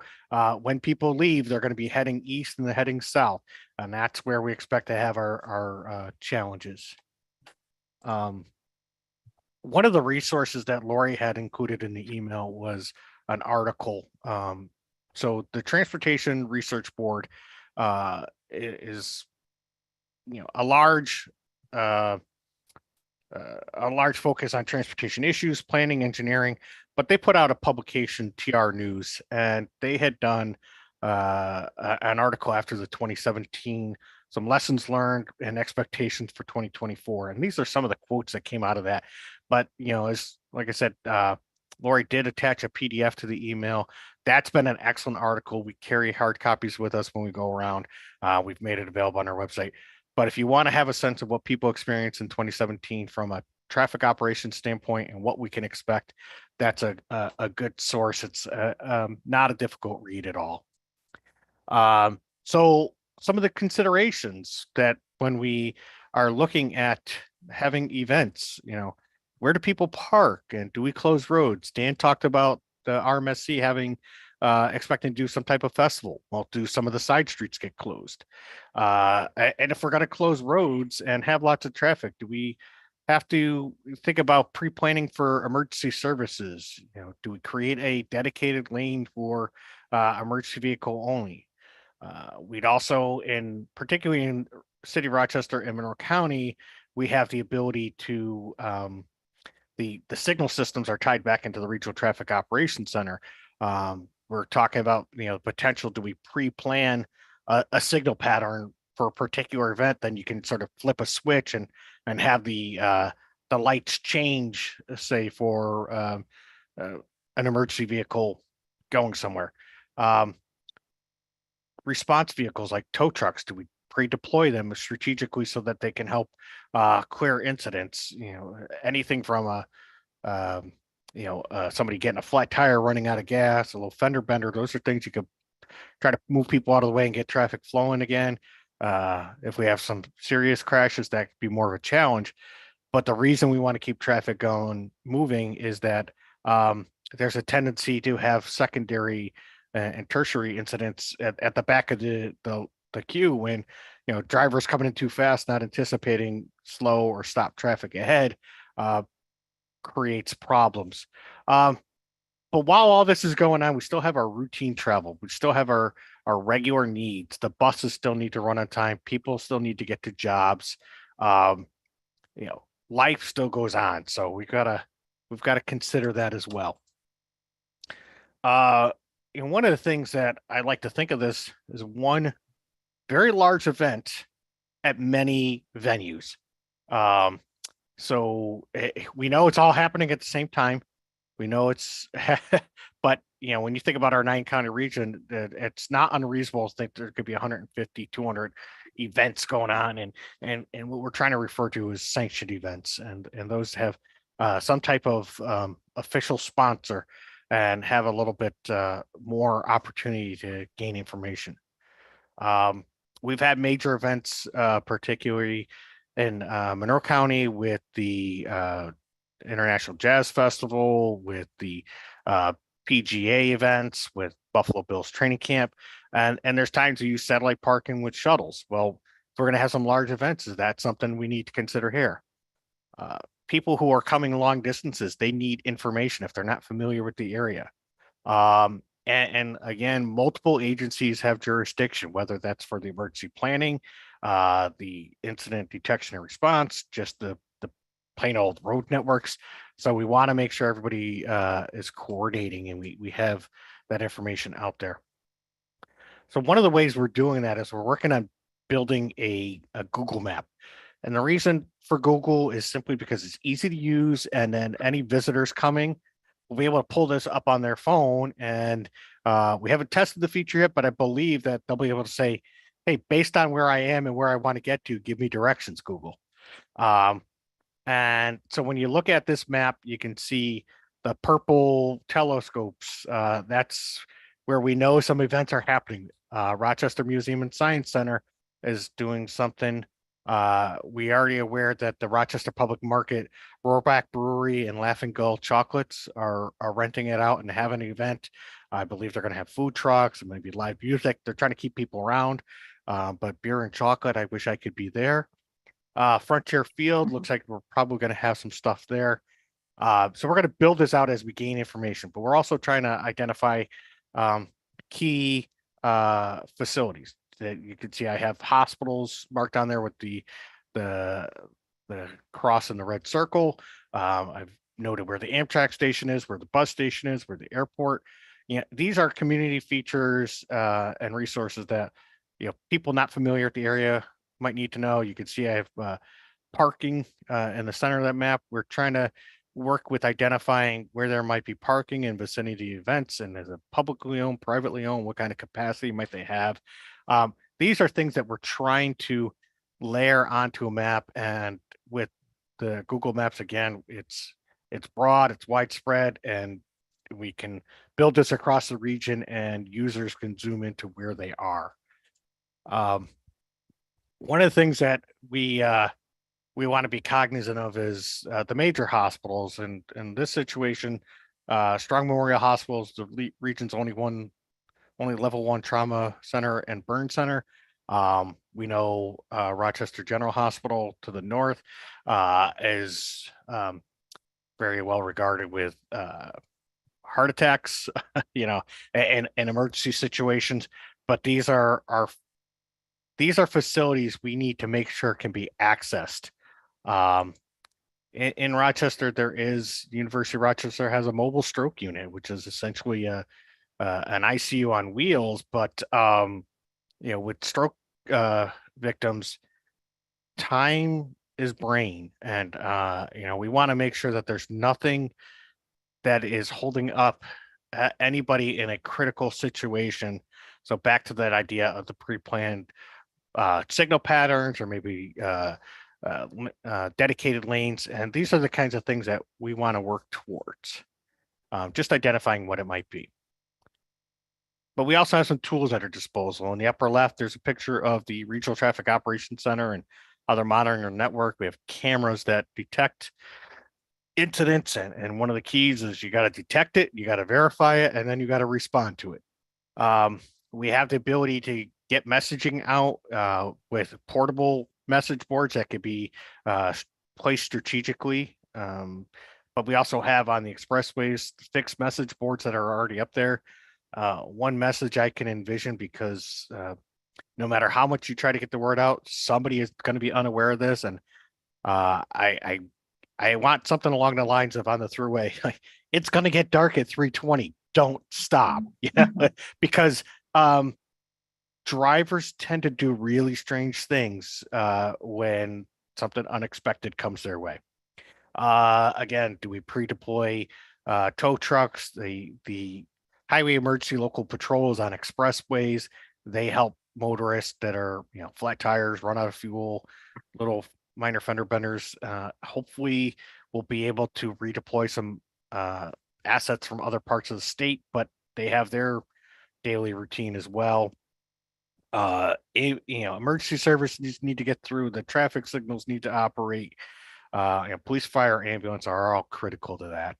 when people leave, they're going to be heading east and they're heading south, and that's where we expect to have our challenges. One of the resources that Lori had included in the email was an article. So the Transportation Research Board is, a large focus on transportation issues, planning, engineering, but they put out a publication, TR News, and they had done an article after the 2017, some lessons learned and expectations for 2024. And these are some of the quotes that came out of that. But, as like I said, Lori did attach a PDF to the email. That's been an excellent article. We carry hard copies with us when we go around. We've made it available on our website. But if you want to have a sense of what people experienced in 2017 from a traffic operations standpoint and what we can expect, that's a good source. It's not a difficult read at all. So some of the considerations that when we are looking at having events, where do people park, and do we close roads? Dan talked about the RMSC having expecting to do some type of festival. Well, do some of the side streets get closed? And if we're going to close roads and have lots of traffic, do we have to think about pre-planning for emergency services. You know, do we create a dedicated lane for emergency vehicle only? We'd also, particularly in City of Rochester and Monroe County, we have the ability to the signal systems are tied back into the Regional Traffic Operations Center. We're talking about, you know, potential. Do we pre-plan a signal pattern for a particular event? Then you can sort of flip a switch and have the lights change, say for an emergency vehicle going somewhere. Response vehicles like tow trucks, do we pre-deploy them strategically so that they can help clear incidents? You know, anything from somebody getting a flat tire, running out of gas, a little fender bender. Those are things you could try to move people out of the way and get traffic flowing again. If we have some serious crashes, that could be more of a challenge. But the reason we want to keep traffic moving is that there's a tendency to have secondary and tertiary incidents at the back of the queue when, you know, drivers coming in too fast, not anticipating slow or stop traffic ahead, creates problems. But while all this is going on, we still have our routine travel. We still have our regular needs. The buses still need to run on time. People still need to get to jobs. You know, life still goes on. So we've got to consider that as well. You know, one of the things that I like to think of this is one very large event at many venues. So we know it's all happening at the same time. We know it's, but you know, when you think about our 9-county region, it's not unreasonable to think there could be 150, 200 events going on, and what we're trying to refer to as sanctioned events, and those have some type of official sponsor and have a little bit more opportunity to gain information. We've had major events, particularly in Monroe County with the International Jazz Festival, with the PGA events, with Buffalo Bills training camp, and there's times to use satellite parking with shuttles. Well, if we're going to have some large events, is that something we need to consider here? People who are coming long distances, they need information if they're not familiar with the area. And again, multiple agencies have jurisdiction, whether that's for the emergency planning, the incident detection and response, just the plain old road networks. So we want to make sure everybody is coordinating and we have that information out there. So one of the ways we're doing that is we're working on building a Google map. And the reason for Google is simply because it's easy to use, and then any visitors coming will be able to pull this up on their phone. And we haven't tested the feature yet, but I believe that they'll be able to say, hey, based on where I am and where I want to get to, give me directions, Google. And so when you look at this map, you can see the purple telescopes. That's where we know some events are happening. Rochester Museum and Science Center is doing something. We already aware that the Rochester Public Market, Rohrback Brewery, and Laughing Gull Chocolates are renting it out and having an event. I believe they're going to have food trucks and maybe live music. They're trying to keep people around, but beer and chocolate, I wish I could be there. Frontier Field looks like we're probably going to have some stuff there. So we're going to build this out as we gain information, but we're also trying to identify key facilities. That you can see I have hospitals marked on there with the cross and the red circle. I've noted where the Amtrak station is, where the bus station is, where the airport. You know, these are community features and resources that, you know, people not familiar with the area might need to know. You can see I have parking in the center of that map. We're trying to work with identifying where there might be parking in vicinity events, and is it publicly owned, privately owned, what kind of capacity might they have. These are things that we're trying to layer onto a map, and with the Google Maps, again, it's broad, it's widespread, and we can build this across the region and users can zoom into where they are. One of the things that we want to be cognizant of is the major hospitals. And in this situation, Strong Memorial Hospital is the region's only level 1 trauma center and burn center. We know Rochester General Hospital to the north is very well regarded with heart attacks, and emergency situations. But these are facilities we need to make sure can be accessed. In Rochester, University of Rochester has a mobile stroke unit, which is essentially an ICU on wheels. But with stroke victims, time is brain, and we want to make sure that there's nothing that is holding up anybody in a critical situation. So back to that idea of the pre-planned signal patterns, or maybe dedicated lanes. And these are the kinds of things that we want to work towards, just identifying what it might be. But we also have some tools at our disposal. In the upper left, there's a picture of the Regional Traffic Operations Center and how they're monitoring our network. We have cameras that detect incidents, and one of the keys is you got to detect it, you got to verify it, and then you got to respond to it. We have the ability to get messaging out with portable message boards that could be placed strategically. But we also have on the expressways fixed message boards that are already up there. One message I can envision, because no matter how much you try to get the word out, somebody is going to be unaware of this. And I want something along the lines of, on the thruway, like, it's going to get dark at 3:20. Don't stop. Because drivers tend to do really strange things when something unexpected comes their way. Again, do we pre-deploy tow trucks? The highway emergency local patrols on expressways, they help motorists that are, flat tires, run out of fuel, little minor fender benders. Hopefully we'll be able to redeploy some assets from other parts of the state, but they have their daily routine as well. Emergency services need to get through, the traffic signals need to operate. Police, fire, ambulance are all critical to that.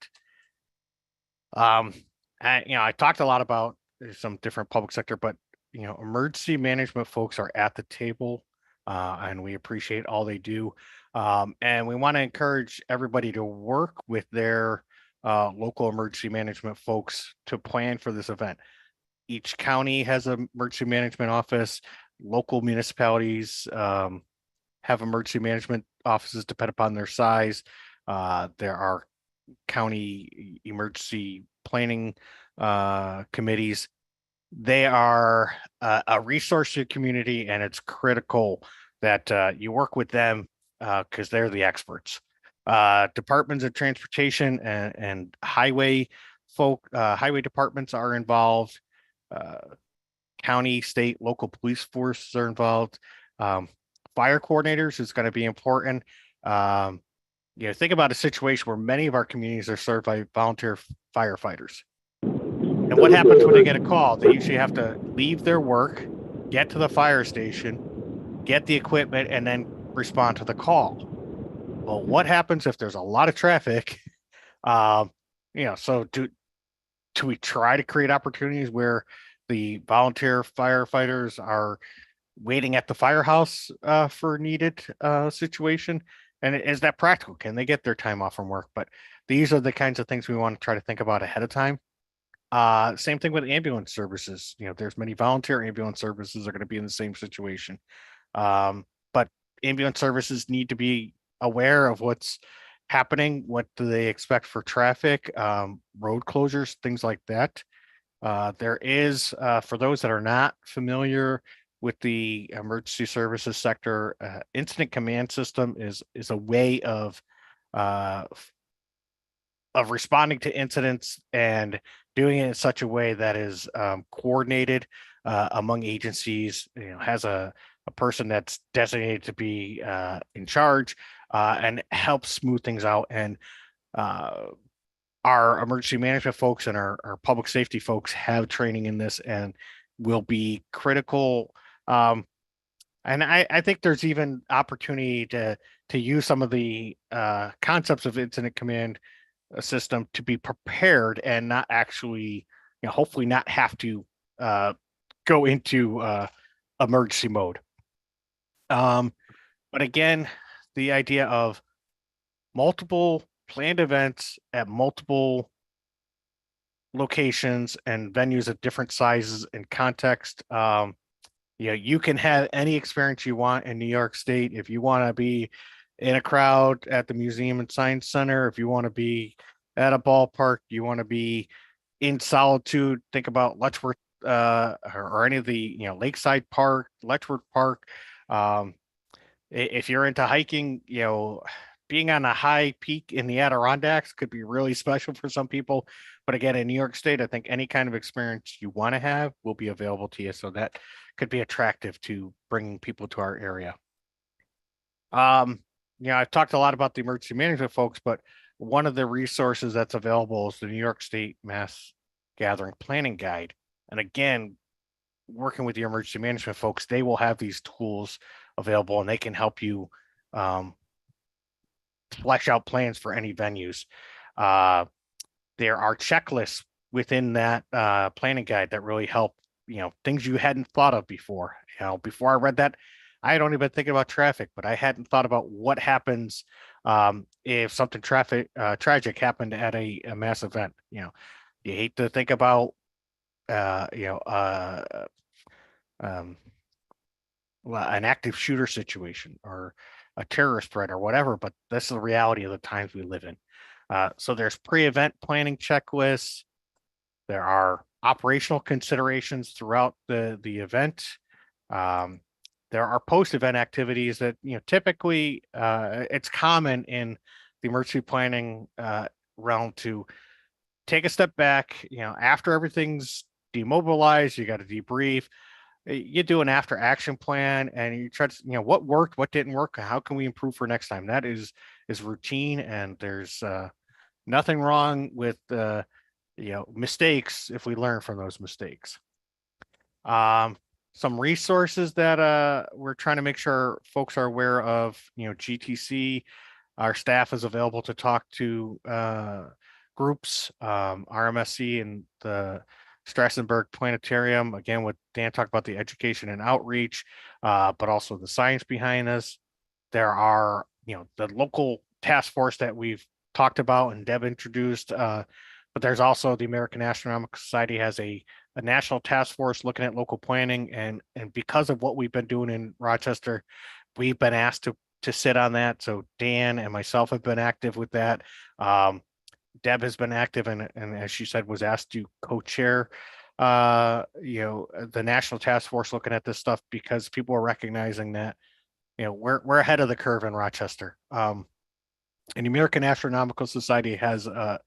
I talked a lot about some different public sector, but emergency management folks are at the table, and we appreciate all they do. And we want to encourage everybody to work with their local emergency management folks to plan for this event. Each county has an emergency management office. Local municipalities have emergency management offices depend upon their size. There are county emergency planning committees. They are a resource to the community, and it's critical that you work with them because they're the experts. Departments of transportation and highway departments are involved. County, state, local police forces are involved. Fire coordinators is going to be important. Think about a situation where many of our communities are served by volunteer firefighters. And what happens when they get a call? They usually have to leave their work, get to the fire station, get the equipment, and then respond to the call. Well, what happens if there's a lot of traffic? So do we try to create opportunities where the volunteer firefighters are waiting at the firehouse for needed situation? And is that practical? Can they get their time off from work? But these are the kinds of things we want to try to think about ahead of time. Same thing with ambulance services. There's many volunteer ambulance services are going to be in the same situation. But ambulance services need to be aware of what's happening. What do they expect for traffic, road closures, things like that. There is, for those that are not familiar with the emergency services sector, incident command system is a way of responding to incidents and doing it in such a way that is coordinated among agencies. Has a person that's designated to be in charge and helps smooth things out. And our emergency management folks and our public safety folks have training in this and will be critical. And I think there's even opportunity to use some of the concepts of incident command system to be prepared and not actually, hopefully not have to go into emergency mode. But again, the idea of multiple planned events at multiple locations and venues of different sizes and context. You can have any experience you want in New York State. If you want to be in a crowd at the Museum and Science Center, if you want to be at a ballpark, you want to be in solitude, think about Letchworth or any of the Lakeside Park, Letchworth Park. If you're into hiking, being on a high peak in the Adirondacks could be really special for some people. But again, in New York State, I think any kind of experience you want to have will be available to you. So that could be attractive to bringing people to our area. I've talked a lot about the emergency management folks, but one of the resources that's available is the New York State Mass Gathering Planning Guide. And again, working with the emergency management folks, they will have these tools available and they can help you flesh out plans for any venues. There are checklists within that planning guide that really help, things you hadn't thought of before. Before I read that, I had only been thinking about traffic, but I hadn't thought about what happens if something tragic happened at a mass event. You hate to think about, an active shooter situation or a terrorist threat or whatever, but this is the reality of the times we live in. So there's pre-event planning checklists. There are operational considerations throughout the event. There are post-event activities that, typically it's common in the emergency planning realm to take a step back, after everything's demobilized, you got to debrief. You do an after action plan and you try to, what worked, what didn't work, how can we improve for next time? That is routine, and there's nothing wrong with mistakes if we learn from those mistakes. Some resources that we're trying to make sure folks are aware of, GTC, our staff is available to talk to groups, RMSC and the Strassenberg Planetarium, again, what Dan talked about, the education and outreach, but also the science behind this. There are, the local task force that we've talked about and Deb introduced, but there's also the American Astronomical Society has a national task force looking at local planning. And because of what we've been doing in Rochester, we've been asked to sit on that. So Dan and myself have been active with that. Deb has been active and as she said, was asked to co-chair, the national task force looking at this stuff because people are recognizing that, we're ahead of the curve in Rochester. And the American Astronomical Society has a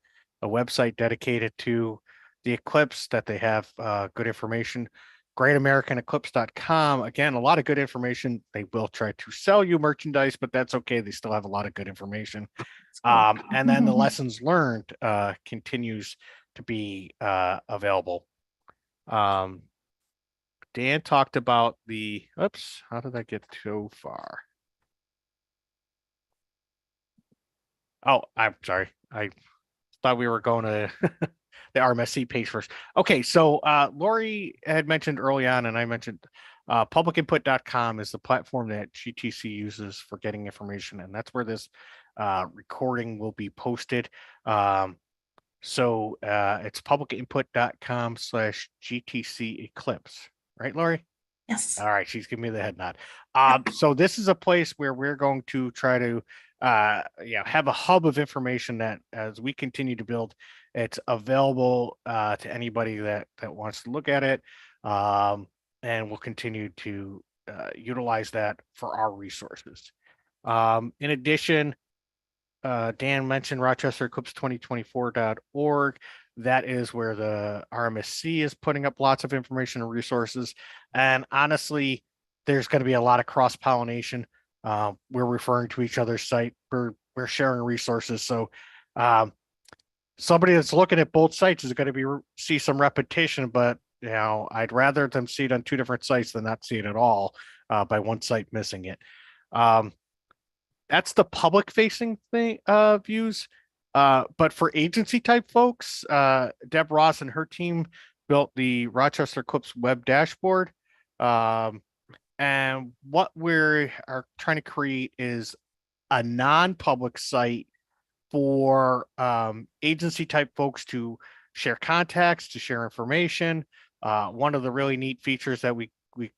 website dedicated to the eclipse that they have good information. GreatAmericanEclipse.com. Again, a lot of good information. They will try to sell you merchandise, but that's okay. They still have a lot of good information. And then the lessons learned continues to be available. Dan talked about the, oops, how did I get so far? Oh, I'm sorry. I thought we were going to the RMSC page first. Okay, so Lori had mentioned early on, and I mentioned publicinput.com is the platform that GTC uses for getting information, and that's where this recording will be posted. So it's publicinput.com/GTC Eclipse, right, Lori? Yes. All right, she's giving me the head nod. So this is a place where we're going to try to have a hub of information that as we continue to build, it's available to anybody that wants to look at it. And we'll continue to utilize that for our resources. In addition, Dan mentioned RochesterEclipse2024.org. That is where the RMSC is putting up lots of information and resources. And honestly, there's going to be a lot of cross-pollination. We're referring to each other's site. We're sharing resources. So somebody that's looking at both sites is going to see some repetition, but I'd rather them see it on two different sites than not see it at all by one site missing it. That's the public facing thing views. But for agency type folks, Deb Ross and her team built the Rochester Eclipse web dashboard. And what we are trying to create is a non-public site for agency type folks to share contacts, to share information. One of the really neat features that we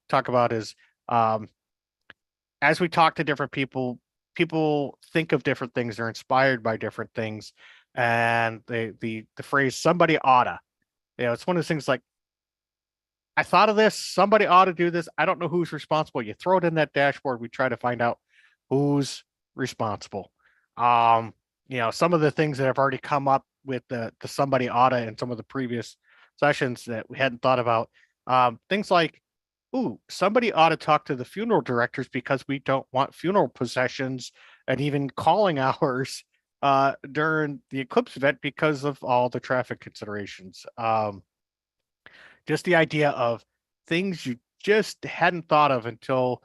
talk about is as we talk to different people, people think of different things, they're inspired by different things. And the phrase somebody oughta, it's one of those things like, I thought of this, somebody ought to do this. I don't know who's responsible. You throw it in that dashboard, we try to find out who's responsible. Some of the things that have already come up with the somebody oughta in some of the previous sessions that we hadn't thought about. Things like, ooh, somebody ought to talk to the funeral directors because we don't want funeral processions and even calling hours during the Eclipse event because of all the traffic considerations. Just the idea of things you just hadn't thought of until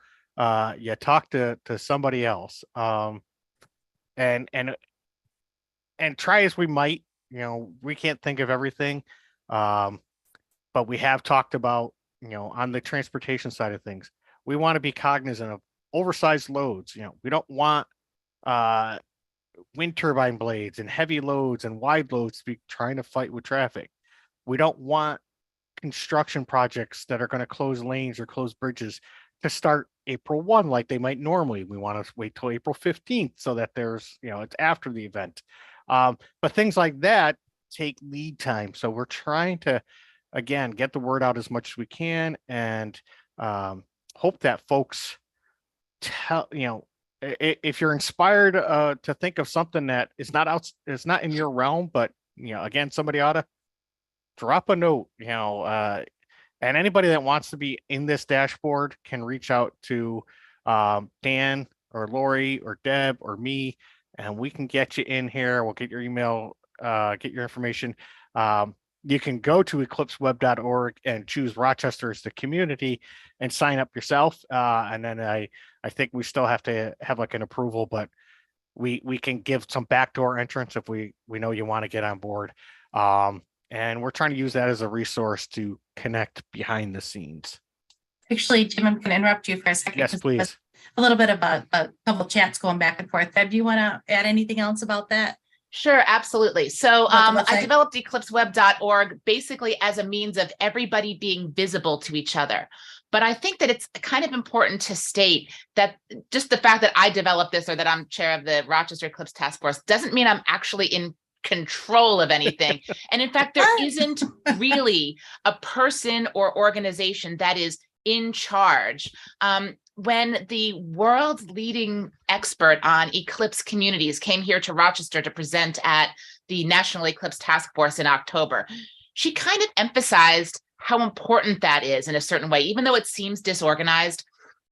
you talked to somebody else. And try as we might, we can't think of everything. But we have talked about, on the transportation side of things, we want to be cognizant of oversized loads. We don't want wind turbine blades and heavy loads and wide loads to be trying to fight with traffic. We don't want construction projects that are going to close lanes or close bridges to start April 1 like they might normally. We want to wait till April 15th so that there's, it's after the event. But things like that take lead time. So we're trying to, again, get the word out as much as we can and hope that folks tell, if you're inspired to think of something that is not in your realm, but, again, somebody ought to drop a note, and anybody that wants to be in this dashboard can reach out to Dan or Lori or Deb or me, and we can get you in here. We'll get your email, get your information. You can go to eclipseweb.org and choose Rochester as the community and sign up yourself. And then I think we still have to have like an approval, but we can give some backdoor entrance if we know you want to get on board. And we're trying to use that as a resource to connect behind the scenes. Actually, Jim, I'm going to interrupt you for a second. Yes, please. A little bit about a couple chats going back and forth. Deb, do you want to add anything else about that? Sure, absolutely. So About the I website? developed eclipseweb.org basically as a means of everybody being visible to each other. But I think that it's kind of important to state that just the fact that I developed this or that I'm chair of the Rochester Eclipse Task Force doesn't mean I'm actually in control of anything. And in fact, there isn't really a person or organization that is in charge. When the world's leading expert on eclipse communities came here to Rochester to present at the National Eclipse Task Force in October, she kind of emphasized how important that is in a certain way, even though it seems disorganized.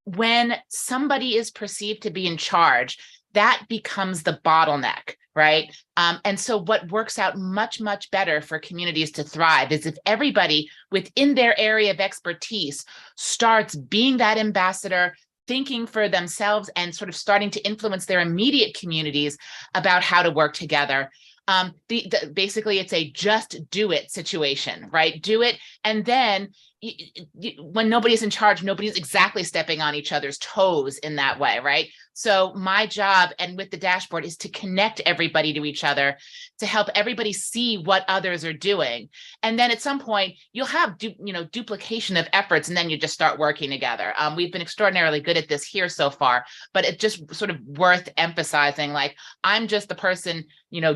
When somebody is perceived to be in charge, that becomes the bottleneck, right? And so what works out much, much better for communities to thrive is if everybody within their area of expertise starts being that ambassador, thinking for themselves and sort of starting to influence their immediate communities about how to work together. Basically, it's a just do it situation, right? Do it. And then when nobody's in charge, nobody's exactly stepping on each other's toes in that way, right? So my job and with the dashboard is to connect everybody to each other, to help everybody see what others are doing. And then at some point you'll have duplication of efforts, and then you just start working together. We've been extraordinarily good at this here so far, but it's just sort of worth emphasizing, like, I'm just the person,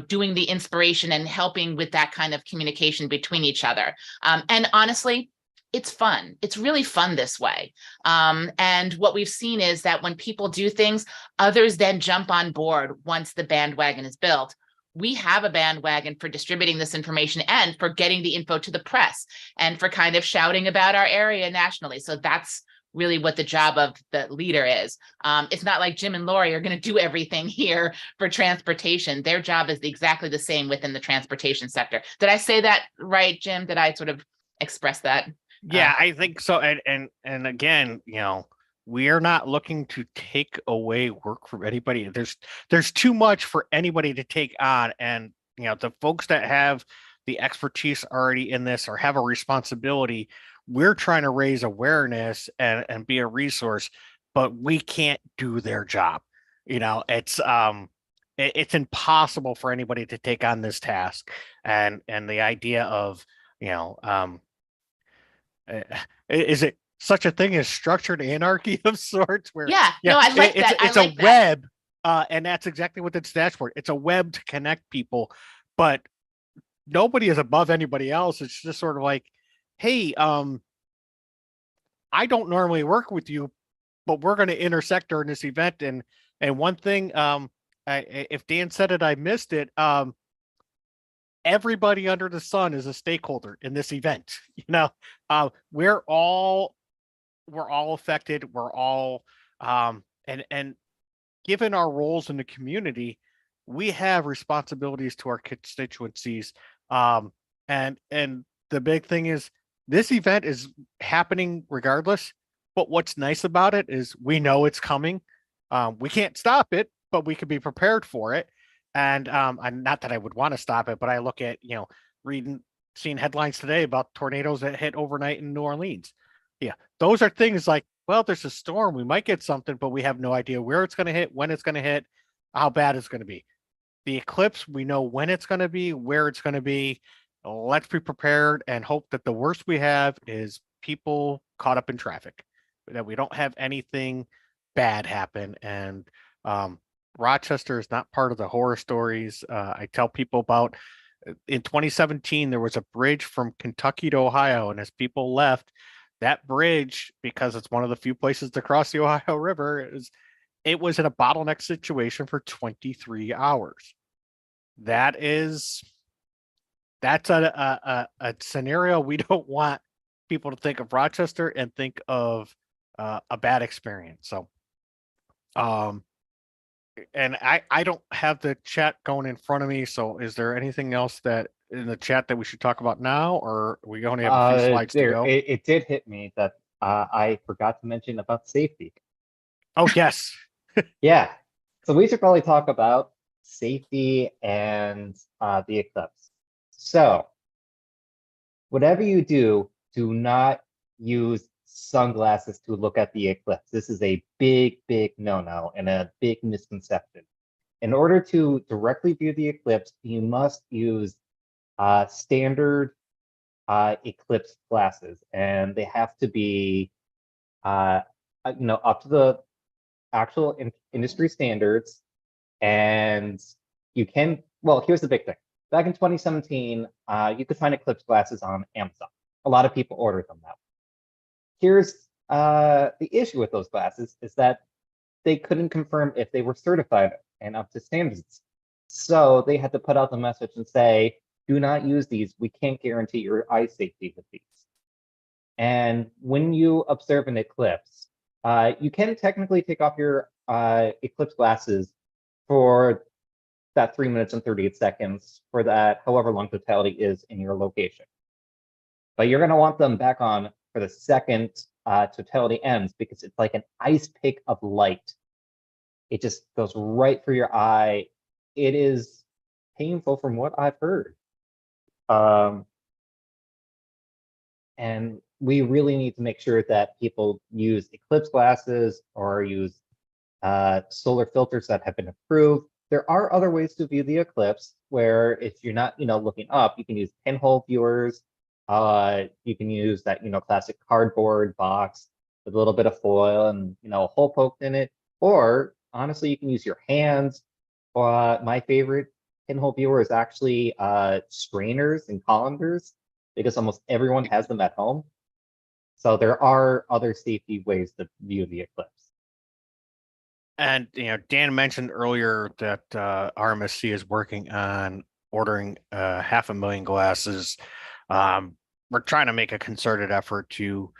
doing the inspiration and helping with that kind of communication between each other. And honestly, it's fun. It's really fun this way. And what we've seen is that when people do things, others then jump on board once the bandwagon is built. We have a bandwagon for distributing this information and for getting the info to the press and for kind of shouting about our area nationally. So that's really what the job of the leader is. It's not like Jim and Lori are going to do everything here for transportation. Their job is exactly the same within the transportation sector. Did I say that right, Jim? Did I sort of express that? Yeah, I think so. And again, we are not looking to take away work from anybody. There's too much for anybody to take on. And, the folks that have the expertise already in this or have a responsibility, we're trying to raise awareness and be a resource, but we can't do their job. It's impossible for anybody to take on this task. And the idea of, is it such a thing as structured anarchy of sorts where Yeah, no, I like that. it's I like a that. web, and that's exactly what it's dashboard. It's a web to connect people, but nobody is above anybody else. It's just sort of like, hey, I don't normally work with you, but we're going to intersect during this event. And one thing, if Dan said it, I missed it. Everybody under the sun is a stakeholder in this event. We're all affected. We're all, and given our roles in the community, we have responsibilities to our constituencies. And the big thing is this event is happening regardless. But what's nice about it is we know it's coming. We can't stop it, but we can be prepared for it. And not that I would want to stop it, but I look at, seeing headlines today about tornadoes that hit overnight in New Orleans. Yeah, those are things like, well, there's a storm, we might get something, but we have no idea where it's going to hit, when it's going to hit, how bad it's going to be. The eclipse, we know when it's going to be, where it's going to be. Let's be prepared and hope that the worst we have is people caught up in traffic, that we don't have anything bad happen. And Rochester is not part of the horror stories. I tell people about, in 2017, there was a bridge from Kentucky to Ohio, and as people left, that bridge, because it's one of the few places to cross the Ohio River, it was in a bottleneck situation for 23 hours. That's a scenario we don't want people to think of Rochester and think of a bad experience. So, and I don't have the chat going in front of me. So is there anything else that in the chat that we should talk about now, or we only have a few slides to go? It did hit me that I forgot to mention about safety. Oh, yes. Yeah. So we should probably talk about safety and the eclipse. So whatever you do, do not use sunglasses to look at the eclipse. This is a big, big no-no and a big misconception. In order to directly view the eclipse, you must use standard eclipse glasses, and they have to be up to the actual industry standards. And you can, well, here's the big thing. Back in 2017, you could find eclipse glasses on Amazon. A lot of people ordered them now. Here's the issue with those glasses is that they couldn't confirm if they were certified and up to standards. So they had to put out the message and say, do not use these. We can't guarantee your eye safety with these. And when you observe an eclipse, you can technically take off your eclipse glasses for that 3 minutes and 38 seconds for that however long totality is in your location. But you're going to want them back on for the second totality ends, because it's like an ice pick of light. It just goes right through your eye. It is painful from what I've heard. And we really need to make sure that people use eclipse glasses or use solar filters that have been approved. There are other ways to view the eclipse where if you're not, looking up, you can use pinhole viewers. You can use that, classic cardboard box with a little bit of foil and, a hole poked in it. Or honestly, you can use your hands. My favorite pinhole viewer is actually strainers and colanders, because almost everyone has them at home. So there are other safety ways to view the eclipse. And Dan mentioned earlier that RMSC is working on ordering 500,000 glasses. We're trying to make a concerted effort to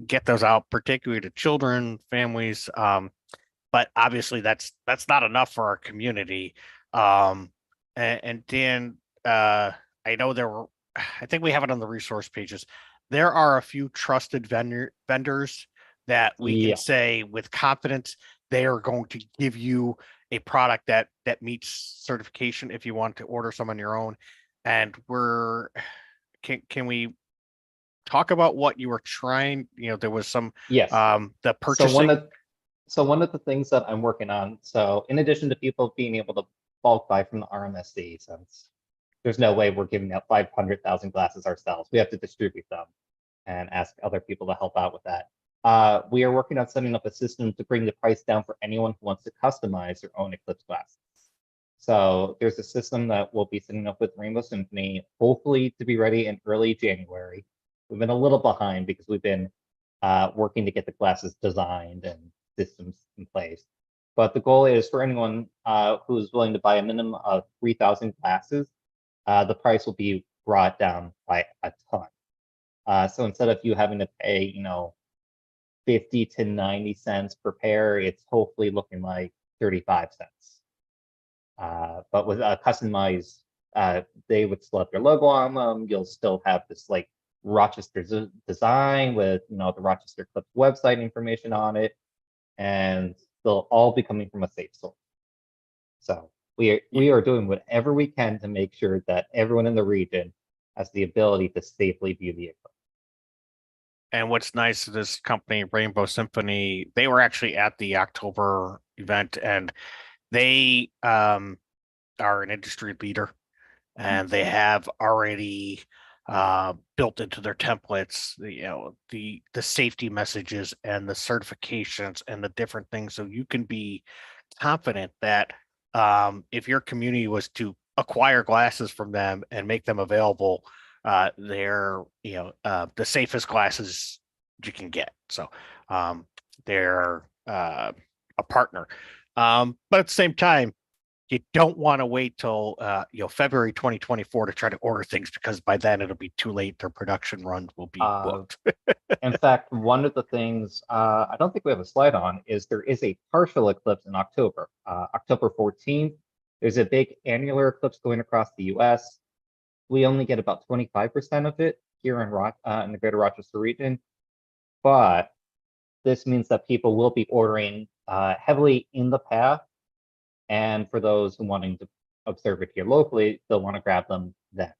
get those out, particularly to children, families. But obviously, that's not enough for our community. And Dan, I know I think we have it on the resource pages. There are a few trusted vendors that we can say with confidence they are going to give you a product that meets certification if you want to order some on your own. And can we talk about what you were trying, there was some, Yes. the So purchasing. one of the things that I'm working on, so in addition to people being able to bulk buy from the RMSD, since there's no way we're giving out 500,000 glasses ourselves, we have to distribute them and ask other people to help out with that. We are working on setting up a system to bring the price down for anyone who wants to customize their own Eclipse glasses. So there's a system that we'll be setting up with Rainbow Symphony, hopefully to be ready in early January. We've been a little behind because we've been working to get the glasses designed and systems in place. But the goal is for anyone who's willing to buy a minimum of 3,000 glasses, the price will be brought down by a ton. So instead of you having to pay, 50 to 90 cents per pair, it's hopefully looking like 35 cents. But with a customized, they would still have their logo on them. You'll still have this like Rochester design with, the Rochester Eclipse website information on it, and they'll all be coming from a safe source. So we are doing whatever we can to make sure that everyone in the region has the ability to safely view the eclipse. And what's nice to this company, Rainbow Symphony, they were actually at the October event, and they are an industry leader, and they have already built into their templates, the safety messages and the certifications and the different things, so you can be confident that if your community was to acquire glasses from them and make them available, they're the safest glasses you can get. So they're a partner, but at the same time, you don't want to wait till February 2024 to try to order things, because by then it'll be too late. Their production runs will be booked. In fact, one of the things I don't think we have a slide on is there is a partial eclipse in October, October 14th. There's a big annular eclipse going across the U.S. We only get about 25% of it here in the greater Rochester region, but this means that people will be ordering heavily in the path. And for those who wanting to observe it here locally, they'll want to grab them then.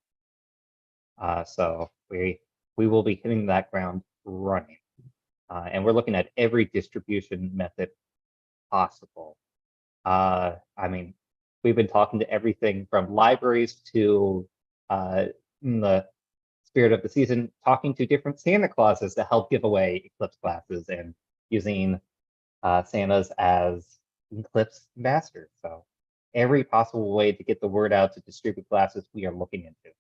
So we will be hitting that ground running. And we're looking at every distribution method possible. I mean, we've been talking to everything from libraries to, in the spirit of the season, talking to different Santa Clauses to help give away Eclipse glasses and using Santas as Eclipse ambassadors. So every possible way to get the word out to distribute glasses, we are looking into.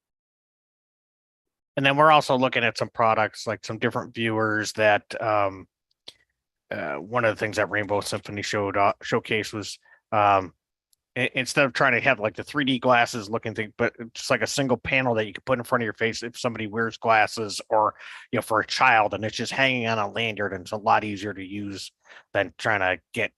And then we're also looking at some products, like some different viewers that one of the things that Rainbow Symphony showcase was instead of trying to have like the 3D glasses looking thing, but just like a single panel that you can put in front of your face if somebody wears glasses, or for a child, and it's just hanging on a lanyard, and it's a lot easier to use than trying to get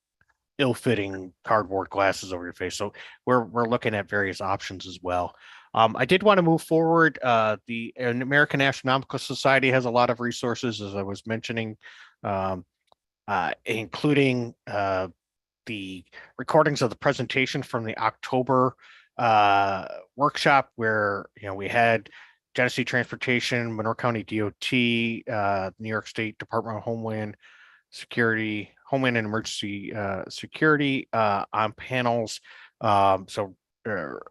ill-fitting cardboard glasses over your face. So we're looking at various options as well. I did want to move forward. The American Astronomical Society has a lot of resources, as I was mentioning, including the recordings of the presentation from the October workshop, where we had Genesee Transportation, Monroe County DOT, New York State Department of Homeland and Emergency Security on panels. So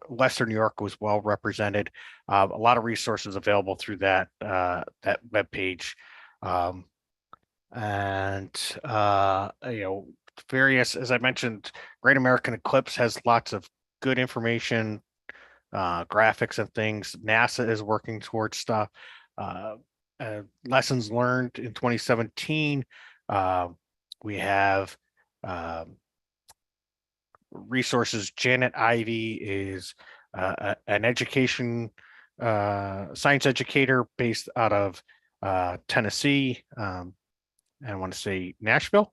Western New York was well represented. A lot of resources available through that webpage. Various, as I mentioned, Great American Eclipse has lots of good information, graphics and things. NASA is working towards stuff. Lessons learned in 2017. We have resources. Janet Ivy is an education science educator based out of Tennessee. I want to say Nashville.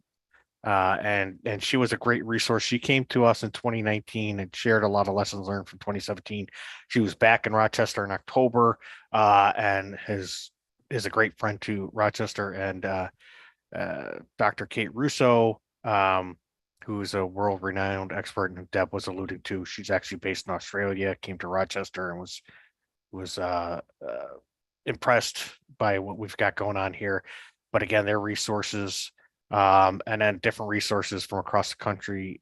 And she was a great resource. She came to us in 2019 and shared a lot of lessons learned from 2017. She was back in Rochester in October, and is a great friend to Rochester. And Dr. Kate Russo, who's a world-renowned expert, and Deb was alluding to, she's actually based in Australia, came to Rochester and was impressed by what we've got going on here. But again, their resources, and then different resources from across the country,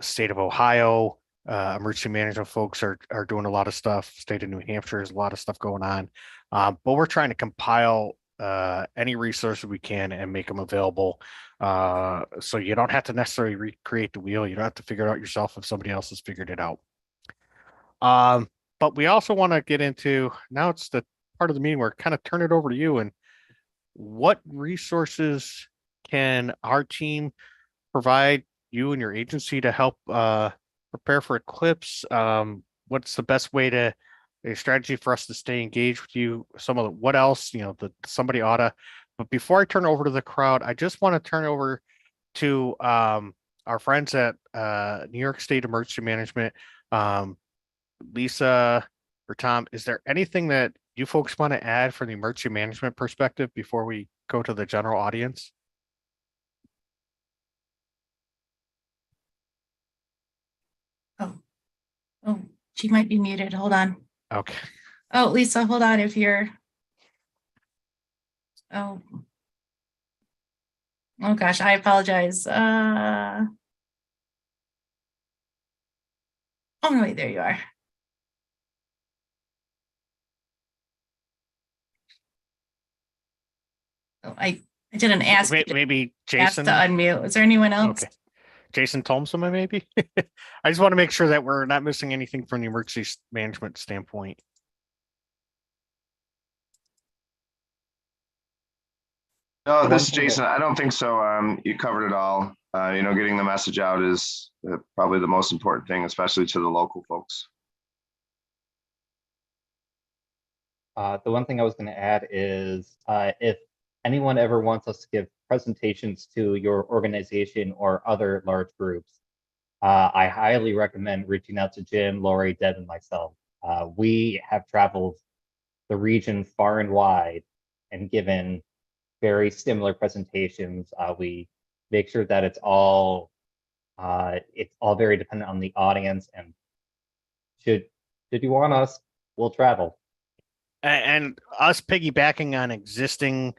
state of Ohio, emergency management folks are doing a lot of stuff. State of New Hampshire has a lot of stuff going on. But we're trying to compile any resources we can and make them available. So you don't have to necessarily recreate the wheel. You don't have to figure it out yourself if somebody else has figured it out. But we also want to get into, now it's the part of the meeting where kind of turn it over to you, and what resources can our team provide you and your agency to help prepare for Eclipse? What's the best way to, a strategy for us to stay engaged with you? Some of the, what else, somebody oughta, but before I turn over to the crowd, I just want to turn over to our friends at New York State Emergency Management. Lisa or Tom, is there anything that you folks want to add from the emergency management perspective before we go to the general audience? Oh, she might be muted. Hold on. Okay. Oh, Lisa, hold on if you're. Oh. Oh gosh, I apologize. Oh, wait, there you are. Oh, I didn't ask you Maybe to ask Jason. to unmute. Is there anyone else? Okay. Jason Thompson, maybe. I just want to make sure that we're not missing anything from the emergency management standpoint. No, One this is thing that- Jason. I don't think so. You covered it all. Getting the message out is probably the most important thing, especially to the local folks. The one thing I was going to add is if anyone ever wants us to give presentations to your organization or other large groups, I highly recommend reaching out to Jim, Lori, Deb, and myself. We have traveled the region far and wide and given very similar presentations. We make sure that it's all very dependent on the audience, and should you want us, we'll travel. And us piggybacking on existing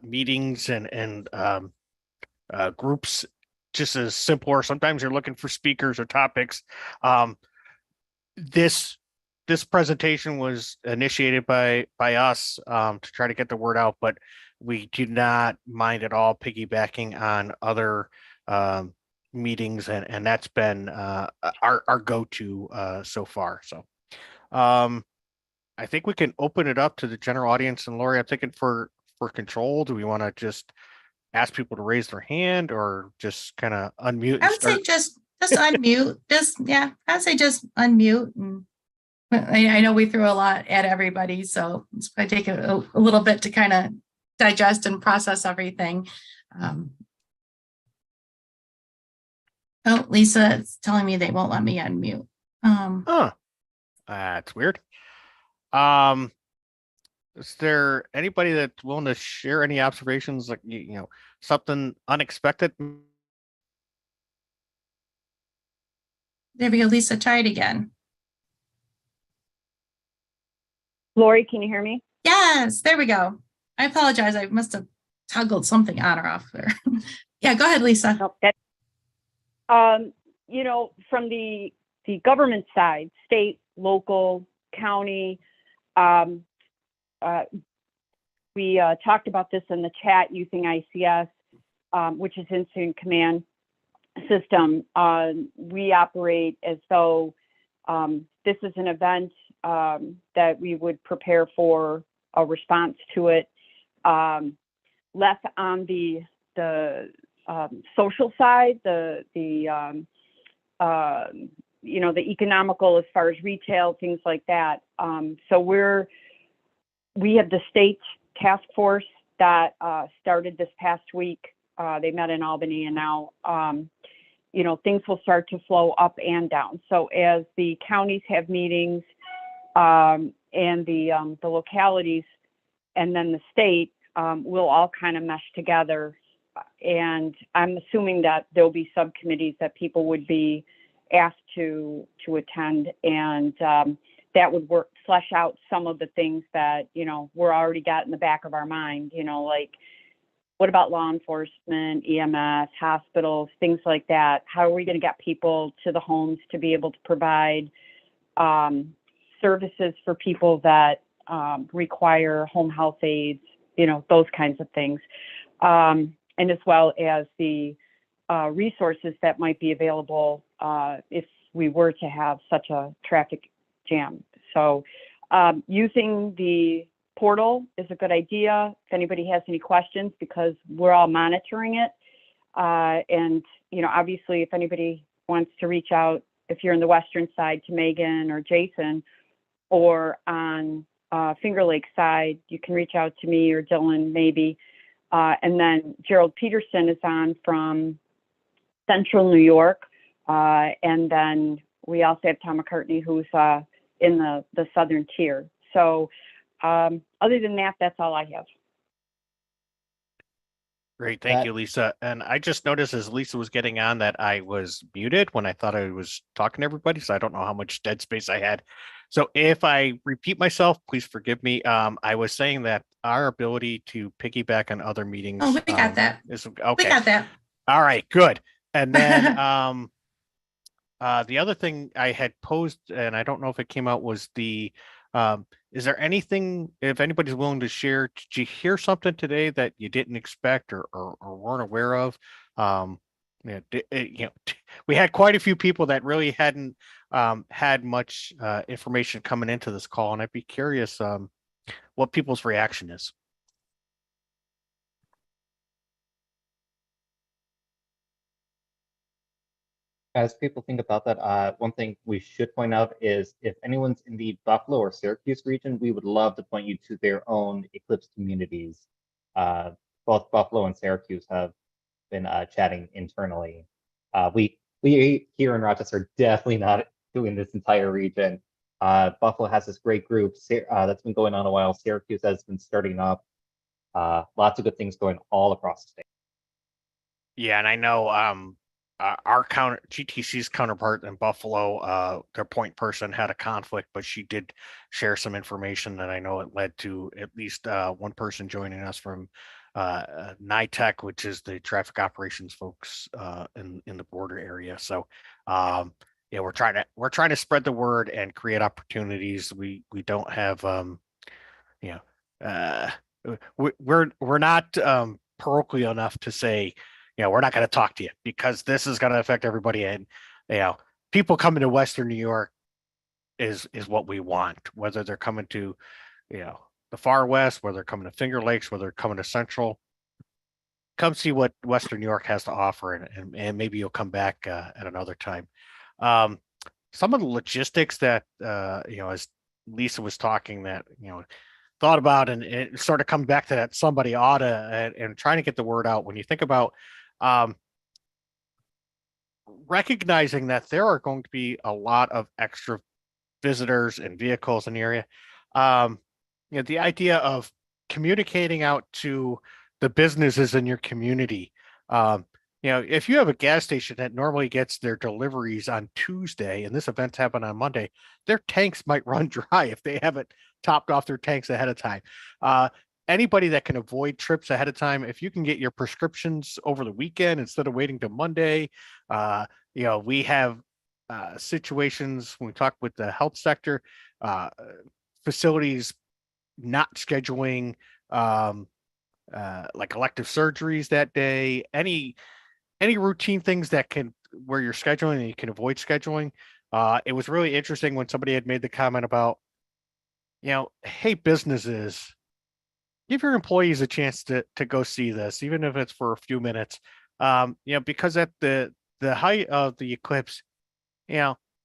meetings and groups, just as simple, or sometimes you're looking for speakers or topics. This presentation was initiated by us to try to get the word out, but we do not mind at all piggybacking on other meetings, and that's been our go-to so far. So I think we can open it up to the general audience. And Lori, I'm thinking for control, do we want to just ask people to raise their hand or just kind of unmute? I would say just unmute. I'd say just unmute. And I know we threw a lot at everybody, so it's going to take a little bit to kind of digest and process everything. Oh, Lisa is telling me they won't let me unmute. That's weird. Is there anybody that's willing to share any observations, like something unexpected? There we go. Lisa, try it again. Lori, can you hear me? Yes, there we go. I apologize. I must have toggled something on or off there. Yeah, go ahead, Lisa. No, from the government side, state, local, county, we talked about this in the chat using ICS, which is Incident Command System. We operate as though this is an event that we would prepare for a response to it. Less on the social side, the economical as far as retail, things like that. So we have the state task force that started this past week. They met in Albany, and now things will start to flow up and down. So as the counties have meetings and the localities, and then the state, will all kind of mesh together. And I'm assuming that there'll be subcommittees that people would be asked to attend, and that would work, flesh out some of the things that, you know, we're already got in the back of our mind, you know, like, what about law enforcement, EMS, hospitals, things like that? How are we going to get people to the homes to be able to provide services for people that require home health aides, you know, those kinds of things. And as well as the resources that might be available if we were to have such a traffic jam. So using the portal is a good idea if anybody has any questions, because we're all monitoring it. And, you know, obviously, if anybody wants to reach out, if you're in the western side, to Megan or Jason, or on Finger Lake side, you can reach out to me or Dylan maybe. And then Gerald Peterson is on from Central New York. And then we also have Tom McCartney, who's in the southern tier. So other than that, that's all I have. Great. Thank you, Lisa. And I just noticed as Lisa was getting on that I was muted when I thought I was talking to everybody. So I don't know how much dead space I had. So if I repeat myself, please forgive me. I was saying that our ability to piggyback on other meetings. Oh, we got that. Is We okay. got that. All right, good. And then the other thing I had posed, and I don't know if it came out, was the is there anything, if anybody's willing to share, did you hear something today that you didn't expect or weren't aware of? We had quite a few people that really hadn't had much information coming into this call, and I'd be curious what people's reaction is. As people think about that, one thing we should point out is if anyone's in the Buffalo or Syracuse region, we would love to point you to their own Eclipse communities. Both Buffalo and Syracuse have been chatting internally. We here in Rochester are definitely not doing this entire region. Buffalo has this great group that's been going on a while. Syracuse has been starting up. Lots of good things going all across the state. Yeah, and I know our GTC's counterpart in Buffalo, their point person had a conflict, but she did share some information that I know it led to at least one person joining us from NITEC, which is the traffic operations folks in the border area. So yeah, we're trying to spread the word and create opportunities. We don't have we're not parochial enough to say, we're not going to talk to you because this is going to affect everybody. And, people coming to Western New York is what we want, whether they're coming to, the far West, whether they're coming to Finger Lakes, whether they're coming to Central, come see what Western New York has to offer. And maybe you'll come back at another time. Some of the logistics that, as Lisa was talking that, thought about, and it sort of comes back to that somebody oughta and trying to get the word out. When you think about recognizing that there are going to be a lot of extra visitors and vehicles in the area, the idea of communicating out to the businesses in your community. If you have a gas station that normally gets their deliveries on Tuesday and this event's happened on Monday, their tanks might run dry if they haven't topped off their tanks ahead of time. Anybody that can avoid trips ahead of time, if you can get your prescriptions over the weekend instead of waiting till Monday, we have situations when we talk with the health sector, facilities not scheduling like elective surgeries that day, any routine things that can, where you're scheduling and you can avoid scheduling. It was really interesting when somebody had made the comment about, hey, businesses, give your employees a chance to go see this, even if it's for a few minutes. Because at the height of the eclipse,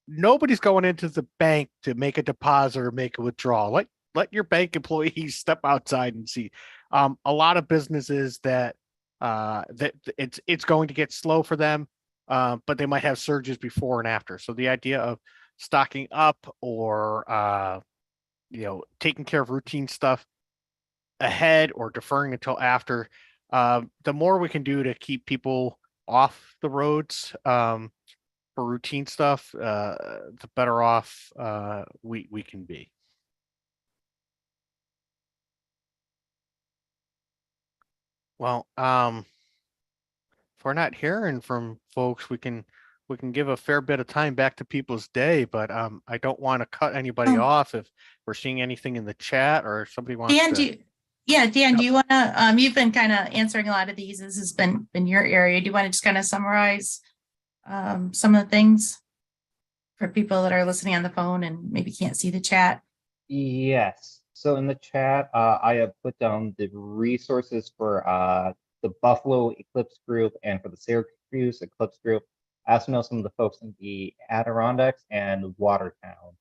nobody's going into the bank to make a deposit or make a withdrawal. Let your bank employees step outside and see. A lot of businesses that it's going to get slow for them, but they might have surges before and after. So the idea of stocking up or taking care of routine stuff ahead or deferring until after, the more we can do to keep people off the roads, for routine stuff, the better off we can be. Well, if we're not hearing from folks, we can give a fair bit of time back to people's day, but I don't want to cut anybody Oh. off if we're seeing anything in the chat or if somebody wants Dan, to. Dan, do you want to, you've been kind of answering a lot of these. This has been your area. Do you want to just kind of summarize some of the things for people that are listening on the phone and maybe can't see the chat? Yes. So in the chat, I have put down the resources for the Buffalo Eclipse group and for the Syracuse Eclipse group. I also know some of the folks in the Adirondacks and Watertown,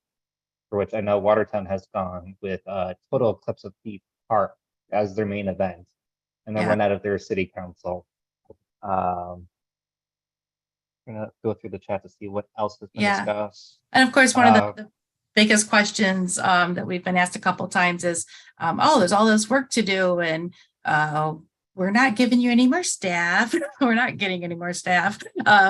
for which I know Watertown has gone with Total Eclipse of the Heart as their main event, and then Yeah. one out of their city council. I'm gonna go through the chat to see what else has been Yeah. discussed. And of course, one of the biggest questions that we've been asked a couple times is, oh, there's all this work to do, and we're not giving you any more staff. We're not getting any more staff.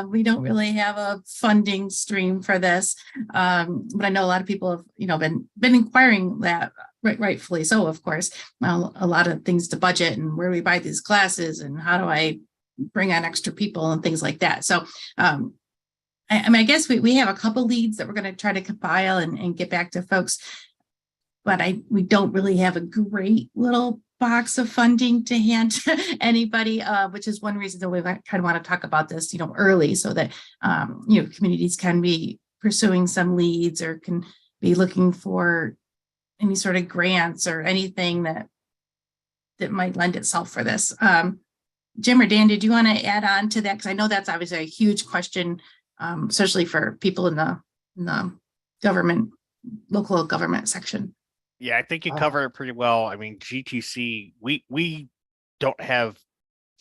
We don't really have a funding stream for this. But I know a lot of people have, been inquiring that, rightfully so, of course. A lot of things to budget and where do we buy these classes and how do I bring on extra people and things like that. So I guess we have a couple leads that we're going to try to compile and get back to folks, but we don't really have a great little box of funding to hand to anybody, which is one reason that we kind of want to talk about this, early, so that communities can be pursuing some leads or can be looking for any sort of grants or anything that might lend itself for this. Jim or Dan, did you want to add on to that? Because I know that's obviously a huge question, especially for people in the government, local government section. Yeah, I think you covered it pretty well. I mean, GTC, we don't have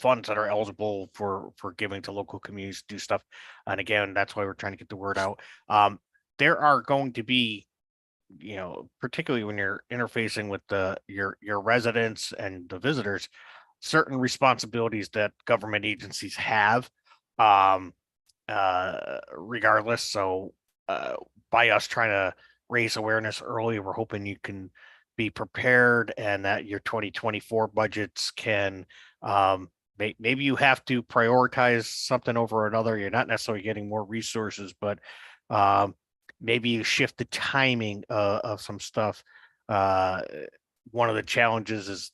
funds that are eligible for giving to local communities to do stuff. And again, that's why we're trying to get the word out. There are going to be, particularly when you're interfacing with your residents and the visitors, certain responsibilities that government agencies have, regardless. So by us trying to raise awareness early, we're hoping you can be prepared and that your 2024 budgets can, maybe you have to prioritize something over another. You're not necessarily getting more resources, but maybe you shift the timing of some stuff. One of the challenges is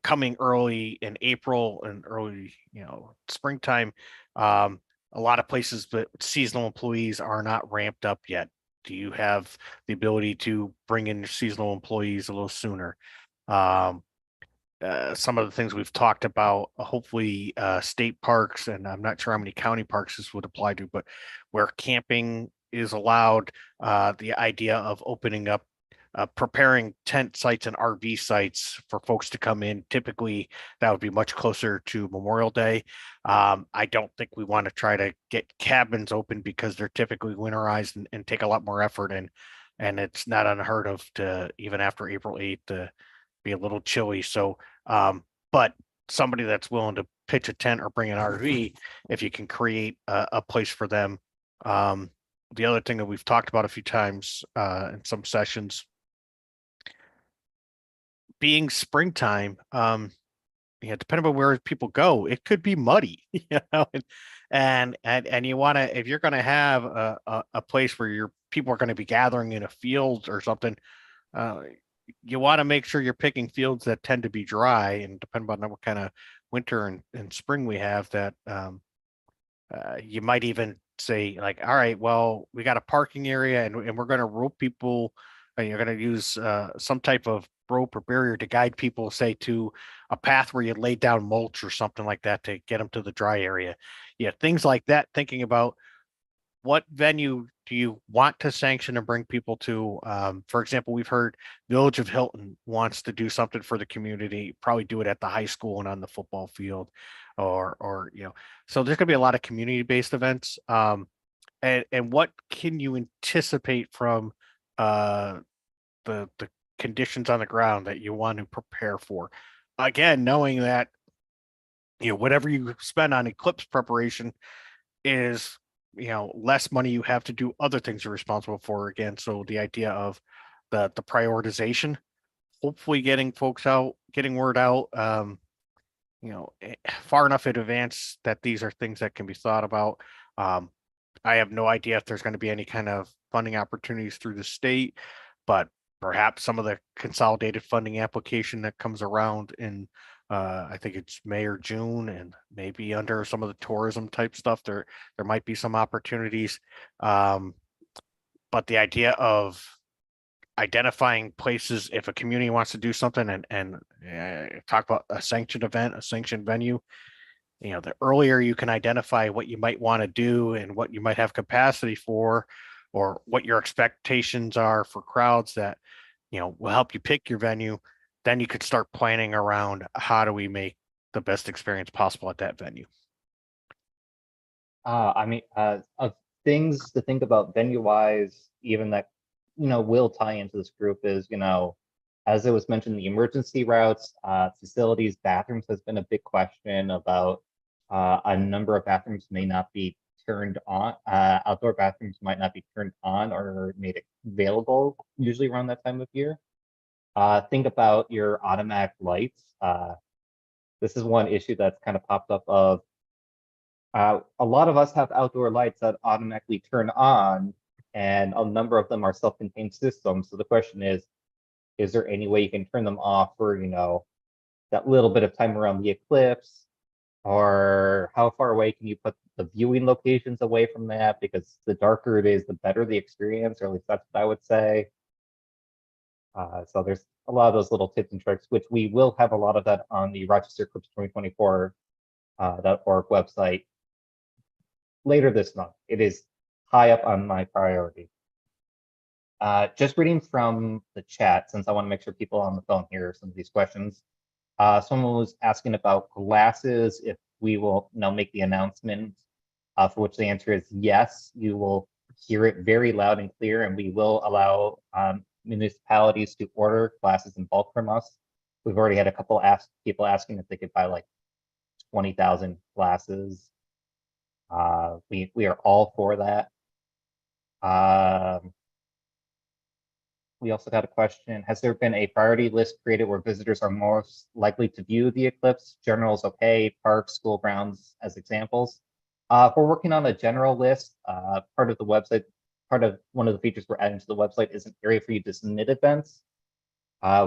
coming early in April and early, springtime. A lot of places, but seasonal employees are not ramped up yet. Do you have the ability to bring in your seasonal employees a little sooner? Some of the things we've talked about, hopefully state parks, and I'm not sure how many county parks this would apply to, but where camping is allowed, the idea of opening up, preparing tent sites and RV sites for folks to come in. Typically, that would be much closer to Memorial Day. I don't think we want to try to get cabins open because they're typically winterized and take a lot more effort, and it's not unheard of to, even after April 8th, to be a little chilly. So, but somebody that's willing to pitch a tent or bring an RV, if you can create a place for them. The other thing that we've talked about a few times in some sessions, being springtime, depending on where people go, it could be muddy, and you want to, if you're going to have a place where your people are going to be gathering in a field or something, you want to make sure you're picking fields that tend to be dry, and depending on what kind of winter and spring we have, that you might even say, like, all right, well, we got a parking area and we're going to rope people, and you're going to use some type of rope or barrier to guide people, say, to a path where you lay down mulch or something like that to get them to the dry area. Yeah, things like that, thinking about what venue do you want to sanction and bring people to. For example, we've heard Village of Hilton wants to do something for the community, probably do it at the high school and on the football field, or so there's going to be a lot of community-based events. And what can you anticipate from the conditions on the ground that you want to prepare for? Again, knowing that whatever you spend on Eclipse preparation is less money you have to do other things you're responsible for again. So the idea of the prioritization, hopefully getting word out, far enough in advance that these are things that can be thought about. I have no idea if there's going to be any kind of funding opportunities through the state, but perhaps some of the consolidated funding application that comes around in I think it's May or June, and maybe under some of the tourism type stuff, there might be some opportunities. But the idea of identifying places, if a community wants to do something and talk about a sanctioned event, a sanctioned venue, the earlier you can identify what you might want to do and what you might have capacity for, or what your expectations are for crowds that, will help you pick your venue, then you could start planning around how do we make the best experience possible at that venue. Of things to think about venue wise, even that, will tie into this group is, as it was mentioned, the emergency routes, facilities, bathrooms has been a big question about. A number of bathrooms may not be turned on. Outdoor bathrooms might not be turned on or made available usually around that time of year. Think about your automatic lights. This is one issue that's kind of popped up of a lot of us have outdoor lights that automatically turn on, and a number of them are self-contained systems. So the question is there any way you can turn them off for, that little bit of time around the eclipse? Or how far away can you put the viewing locations away from that? Because the darker it is, the better the experience, or at least that's what I would say. So there's a lot of those little tips and tricks, which we will have a lot of that on the Rochester Eclipse 2024 .org website later this month. It is high up on my priority. Just reading from the chat, since I want to make sure people on the phone hear some of these questions. Someone was asking about glasses, if we will now make the announcement, for which the answer is yes. You will hear it very loud and clear, and we will allow municipalities to order glasses in bulk from us. We've already had a couple people asking if they could buy like 20,000 glasses. We are all for that. We also got a question. Has there been a priority list created where visitors are most likely to view the eclipse? General is okay, parks, school grounds as examples. We're working on a general list. Part of the website, part of one of the features we're adding to the website is an area for you to submit events.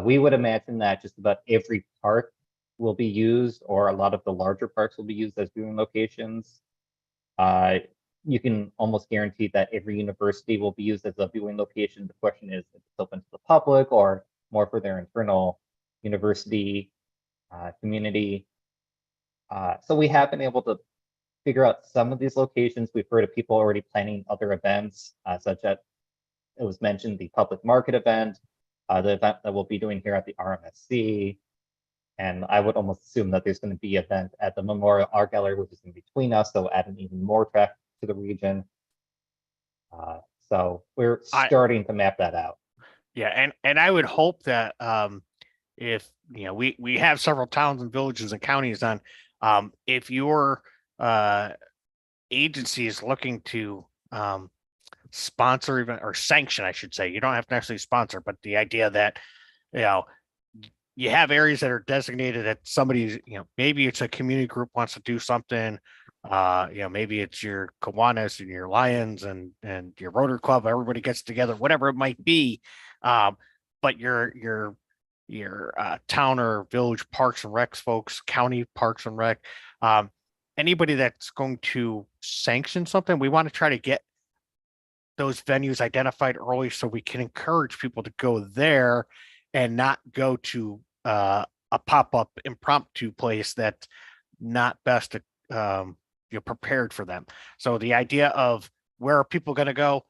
We would imagine that just about every park will be used, or a lot of the larger parks will be used as viewing locations. You can almost guarantee that every university will be used as a viewing location. The question is if it's open to the public or more for their internal university community. So we have been able to figure out some of these locations. We've heard of people already planning other events, such as it was mentioned, the public market event, the event that we'll be doing here at the RMSC. And I would almost assume that there's going to be an event at the Memorial Art Gallery, which is in between us, so adding even more traffic to the region. So we're starting to map that out. Yeah, and I would hope that if we have several towns and villages and counties on, if your agency is looking to sponsor event or sanction, I should say, you don't have to actually sponsor, but the idea that you have areas that are designated that somebody's, maybe it's a community group wants to do something. Maybe it's your Kiwanis and your Lions and your Rotary Club, everybody gets together, whatever it might be. But your town or village parks and recs folks, county parks and rec, anybody that's going to sanction something, we want to try to get those venues identified early so we can encourage people to go there and not go to a pop-up impromptu place that's not best prepared for them. So the idea of where are people going to go?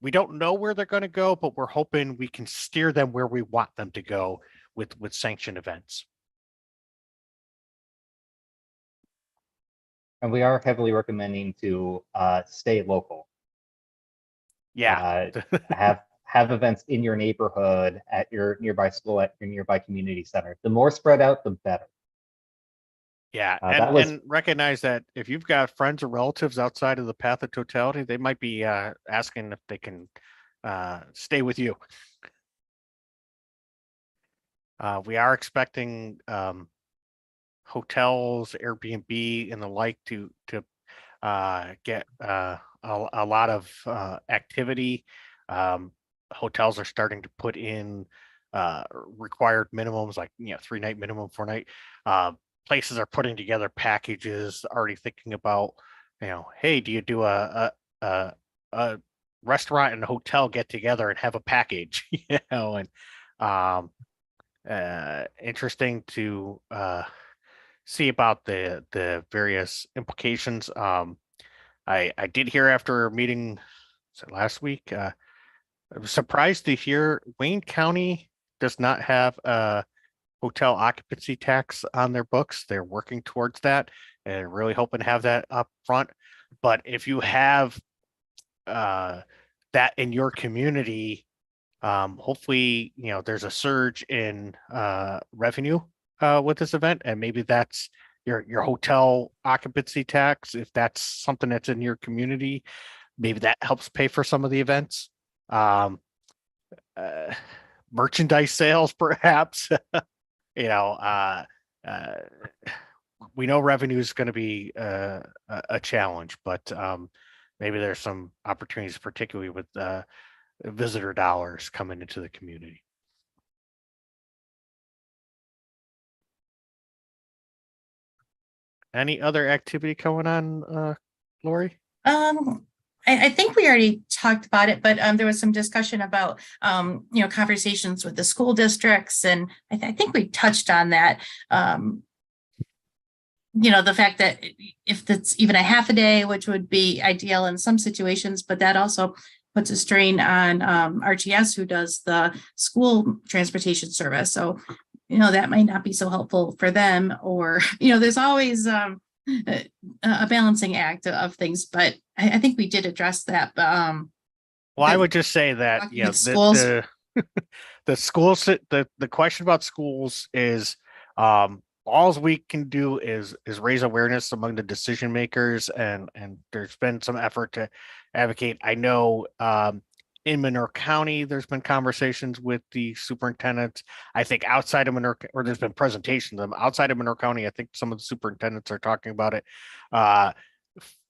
We don't know where they're going to go, but we're hoping we can steer them where we want them to go with sanctioned events. And we are heavily recommending to stay local. Yeah. Have events in your neighborhood, at your nearby school, at your nearby community center. The more spread out, the better. Yeah, That was and recognize that if you've got friends or relatives outside of the path of totality, they might be asking if they can stay with you. We are expecting hotels, Airbnb, and the like to get a lot of activity. Hotels are starting to put in required minimums, like 3-night minimum, 4-night. Places are putting together packages, already thinking about, hey, do you do a restaurant and a hotel get together and have a package, and um, interesting to see about the various implications. I did hear after a meeting, was it last week? I was surprised to hear Wayne County does not have a hotel occupancy tax on their books. They're working towards that and really hoping to have that up front. But if you have that in your community, hopefully, there's a surge in revenue with this event, and maybe that's your hotel occupancy tax. If that's something that's in your community, maybe that helps pay for some of the events. Um, uh, Merchandise sales, perhaps. you know, uh, uh, we know revenue is going to be a challenge, but maybe there's some opportunities, particularly with visitor dollars coming into the community. Any other activity going on, Lori? I think we already talked about it, but there was some discussion about conversations with the school districts, and I think we touched on that. The fact that if it's even a half a day, which would be ideal in some situations, but that also puts a strain on RTS, who does the school transportation service. So, that might not be so helpful for them, or, there's always a balancing act of things, but I think we did address that. Well, I would just say that, schools. The schools, the question about schools is, all we can do is raise awareness among the decision makers, and there's been some effort to advocate. I know in Monroe County, there's been conversations with the superintendents. I think outside of Monroe, or there's been presentations of them outside of Monroe County. I think some of the superintendents are talking about it.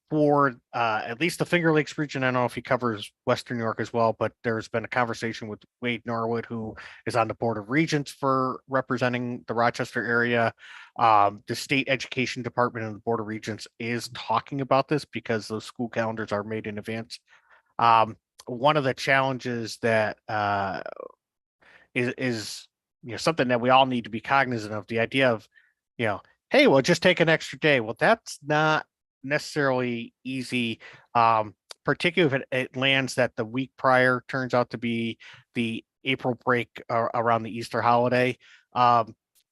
For at least the Finger Lakes region. I don't know if he covers Western New York as well, but there's been a conversation with Wade Norwood, who is on the Board of Regents for representing the Rochester area. The state education department and the Board of Regents is talking about this because those school calendars are made in advance. One of the challenges that is something that we all need to be cognizant of, the idea of, hey, well, just take an extra day. Well, that's not necessarily easy, particularly if it lands that the week prior turns out to be the April break around the Easter holiday,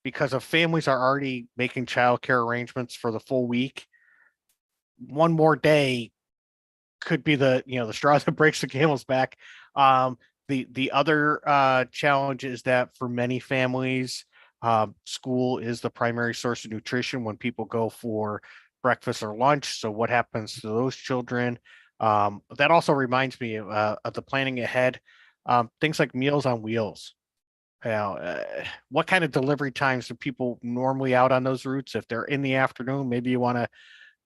because if families are already making childcare arrangements for the full week, one more day could be the straw that breaks the camel's back. The other challenge is that for many families, school is the primary source of nutrition when people go for breakfast or lunch. So what happens to those children? That also reminds me of the planning ahead. Things like Meals on Wheels. What kind of delivery times do people normally out on those routes? If they're in the afternoon, maybe you want to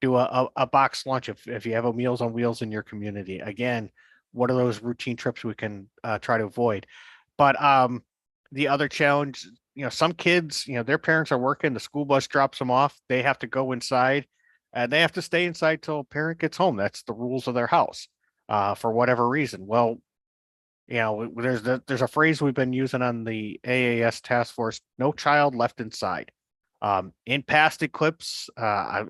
do a box lunch if you have a Meals on Wheels in your community. Again, what are those routine trips we can try to avoid? But the other challenge, some kids, their parents are working, the school bus drops them off, they have to go inside, and they have to stay inside till a parent gets home. That's the rules of their house, for whatever reason. Well, there's a phrase we've been using on the AAS task force: no child left inside. In past Eclipse, I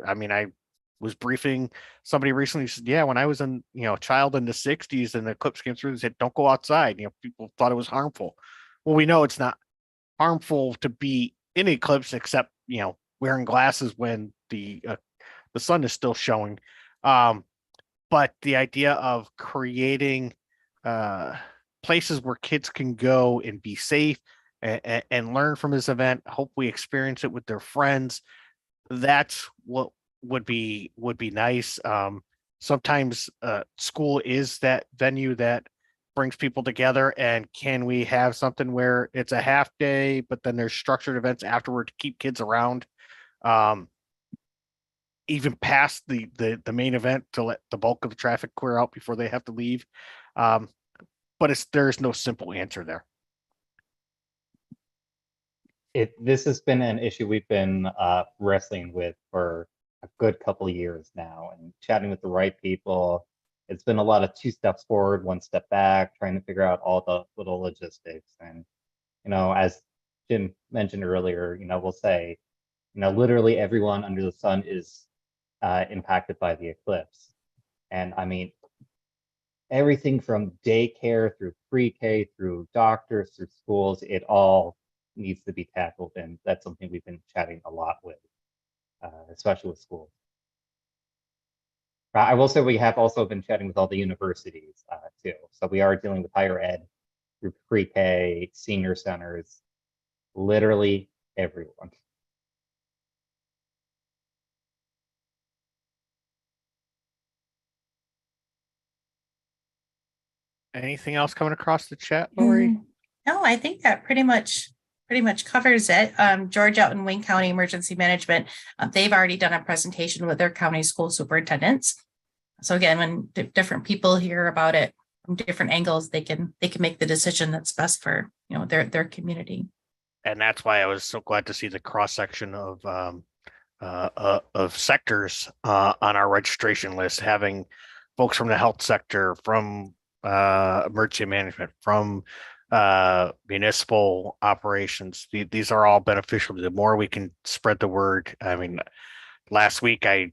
was briefing somebody recently, said, yeah, when I was a child in the 60s and the Eclipse came through, they said, don't go outside. People thought it was harmful. Well, we know it's not harmful to be in Eclipse, except, wearing glasses when the sun is still showing. But the idea of creating places where kids can go and be safe and learn from this event, hopefully experience it with their friends, that's what would be nice. Sometimes school is that venue that brings people together, and can we have something where it's a half day, but then there's structured events afterward to keep kids around, even past the main event, to let the bulk of the traffic clear out before they have to leave. But there's no simple answer there. This has been an issue we've been wrestling with for a good couple of years now, and chatting with the right people. It's been a lot of 2 steps forward, 1 step back, trying to figure out all the little logistics. And, as Jim mentioned earlier, we'll say, literally everyone under the sun is impacted by the eclipse. And I mean, everything from daycare through pre-K, through doctors, through schools, it all needs to be tackled. And that's something we've been chatting a lot with, especially with schools. I will say we have also been chatting with all the universities too. So we are dealing with higher ed through pre-K, senior centers, literally everyone. Anything else coming across the chat, Lori? No, I think that pretty much covers it. George out in Wayne County Emergency Management, they've already done a presentation with their county school superintendents. So again, when different people hear about it from different angles, they can make the decision that's best for their community. And that's why I was so glad to see the cross section of sectors on our registration list, having folks from the health sector, from emergency management, from municipal operations. These are all beneficial. The more we can spread the word. I mean, last week I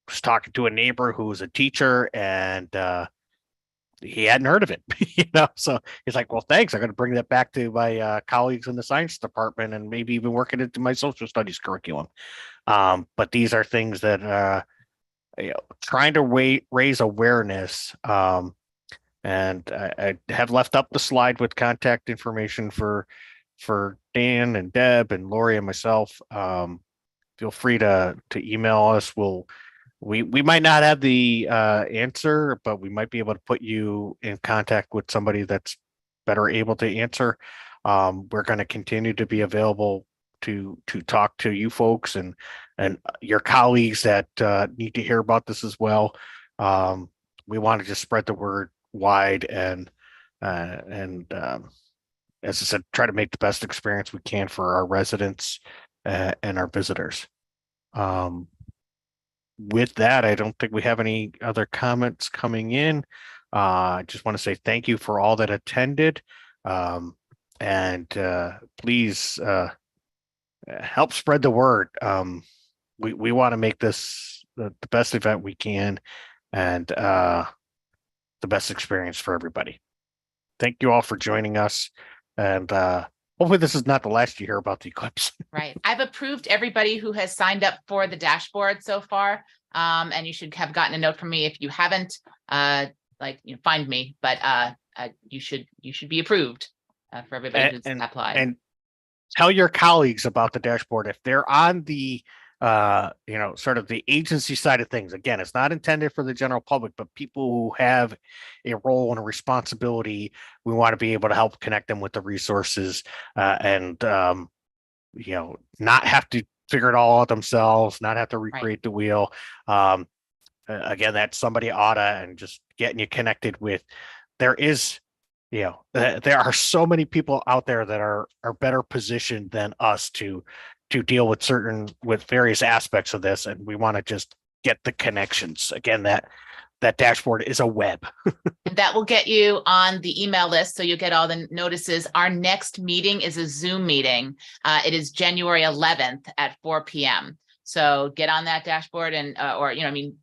was talking to a neighbor who was a teacher, and he hadn't heard of it, so he's like, well, thanks. I'm going to bring that back to my colleagues in the science department, and maybe even work it into my social studies curriculum. But these are things that trying to raise awareness. And I have left up the slide with contact information for Dan and Deb and Lori and myself. Feel free to email us. We might not have the answer, but we might be able to put you in contact with somebody that's better able to answer. We're going to continue to be available to talk to you folks and your colleagues that need to hear about this as well. We want to just spread the word wide and as I said, try to make the best experience we can for our residents and our visitors. With that, I don't think we have any other comments coming in. I just want to say thank you for all that attended, and please help spread the word. We want to make this the best event we can, and the best experience for everybody. Thank you all for joining us, and hopefully this is not the last you hear about the eclipse. Right. I've approved everybody who has signed up for the dashboard so far. And you should have gotten a note from me. If you haven't, find me, but you should be approved for everybody who's applied. And tell your colleagues about the dashboard. If they're on the sort of the agency side of things. Again, it's not intended for the general public, but people who have a role and a responsibility, we want to be able to help connect them with the resources and not have to figure it all out themselves, not have to recreate the wheel. Again, that's somebody and just getting you connected with. There are so many people out there that are better positioned than us to deal with various aspects of this, and we want to just get the connections. Again, that dashboard is a web. And that will get you on the email list, so you'll get all the notices. Our next meeting is a Zoom meeting. It is January 11th at 4 p.m. So get on that dashboard, and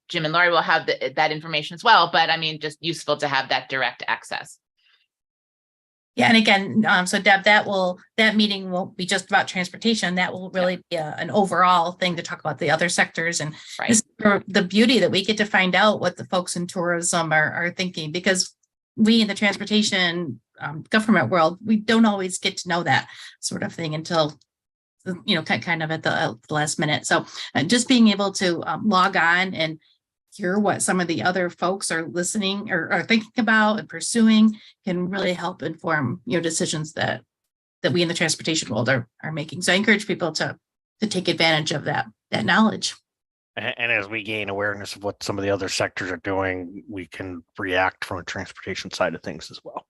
Jim and Lori will have that information as well. But just useful to have that direct access. Yeah, and again, so Deb, that meeting won't be just about transportation. That will really be an overall thing to talk about the other sectors, and the beauty that we get to find out what the folks in tourism are thinking, because we in the transportation government world, we don't always get to know that sort of thing until kind of at the last minute. So just being able to log on and hear what some of the other folks are listening or are thinking about and pursuing can really help inform, decisions that we in the transportation world are making. So I encourage people to take advantage of that knowledge. And as we gain awareness of what some of the other sectors are doing, we can react from a transportation side of things as well.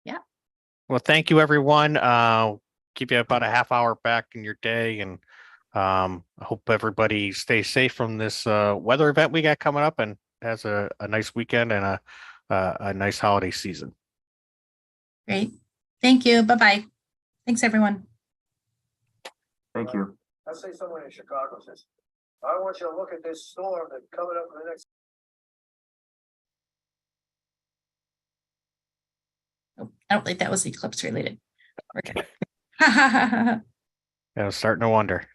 Yeah. Well, thank you, everyone. Keep you about a half hour back in your day, and I hope everybody stays safe from this weather event we got coming up, and has a nice weekend and a nice holiday season. Great. Thank you. Bye-bye. Thanks, everyone. Thank you. I say someone in Chicago says, I want you to look at this storm that's coming up in the next. Oh, I don't think that was Eclipse related. Okay. I was starting to wonder.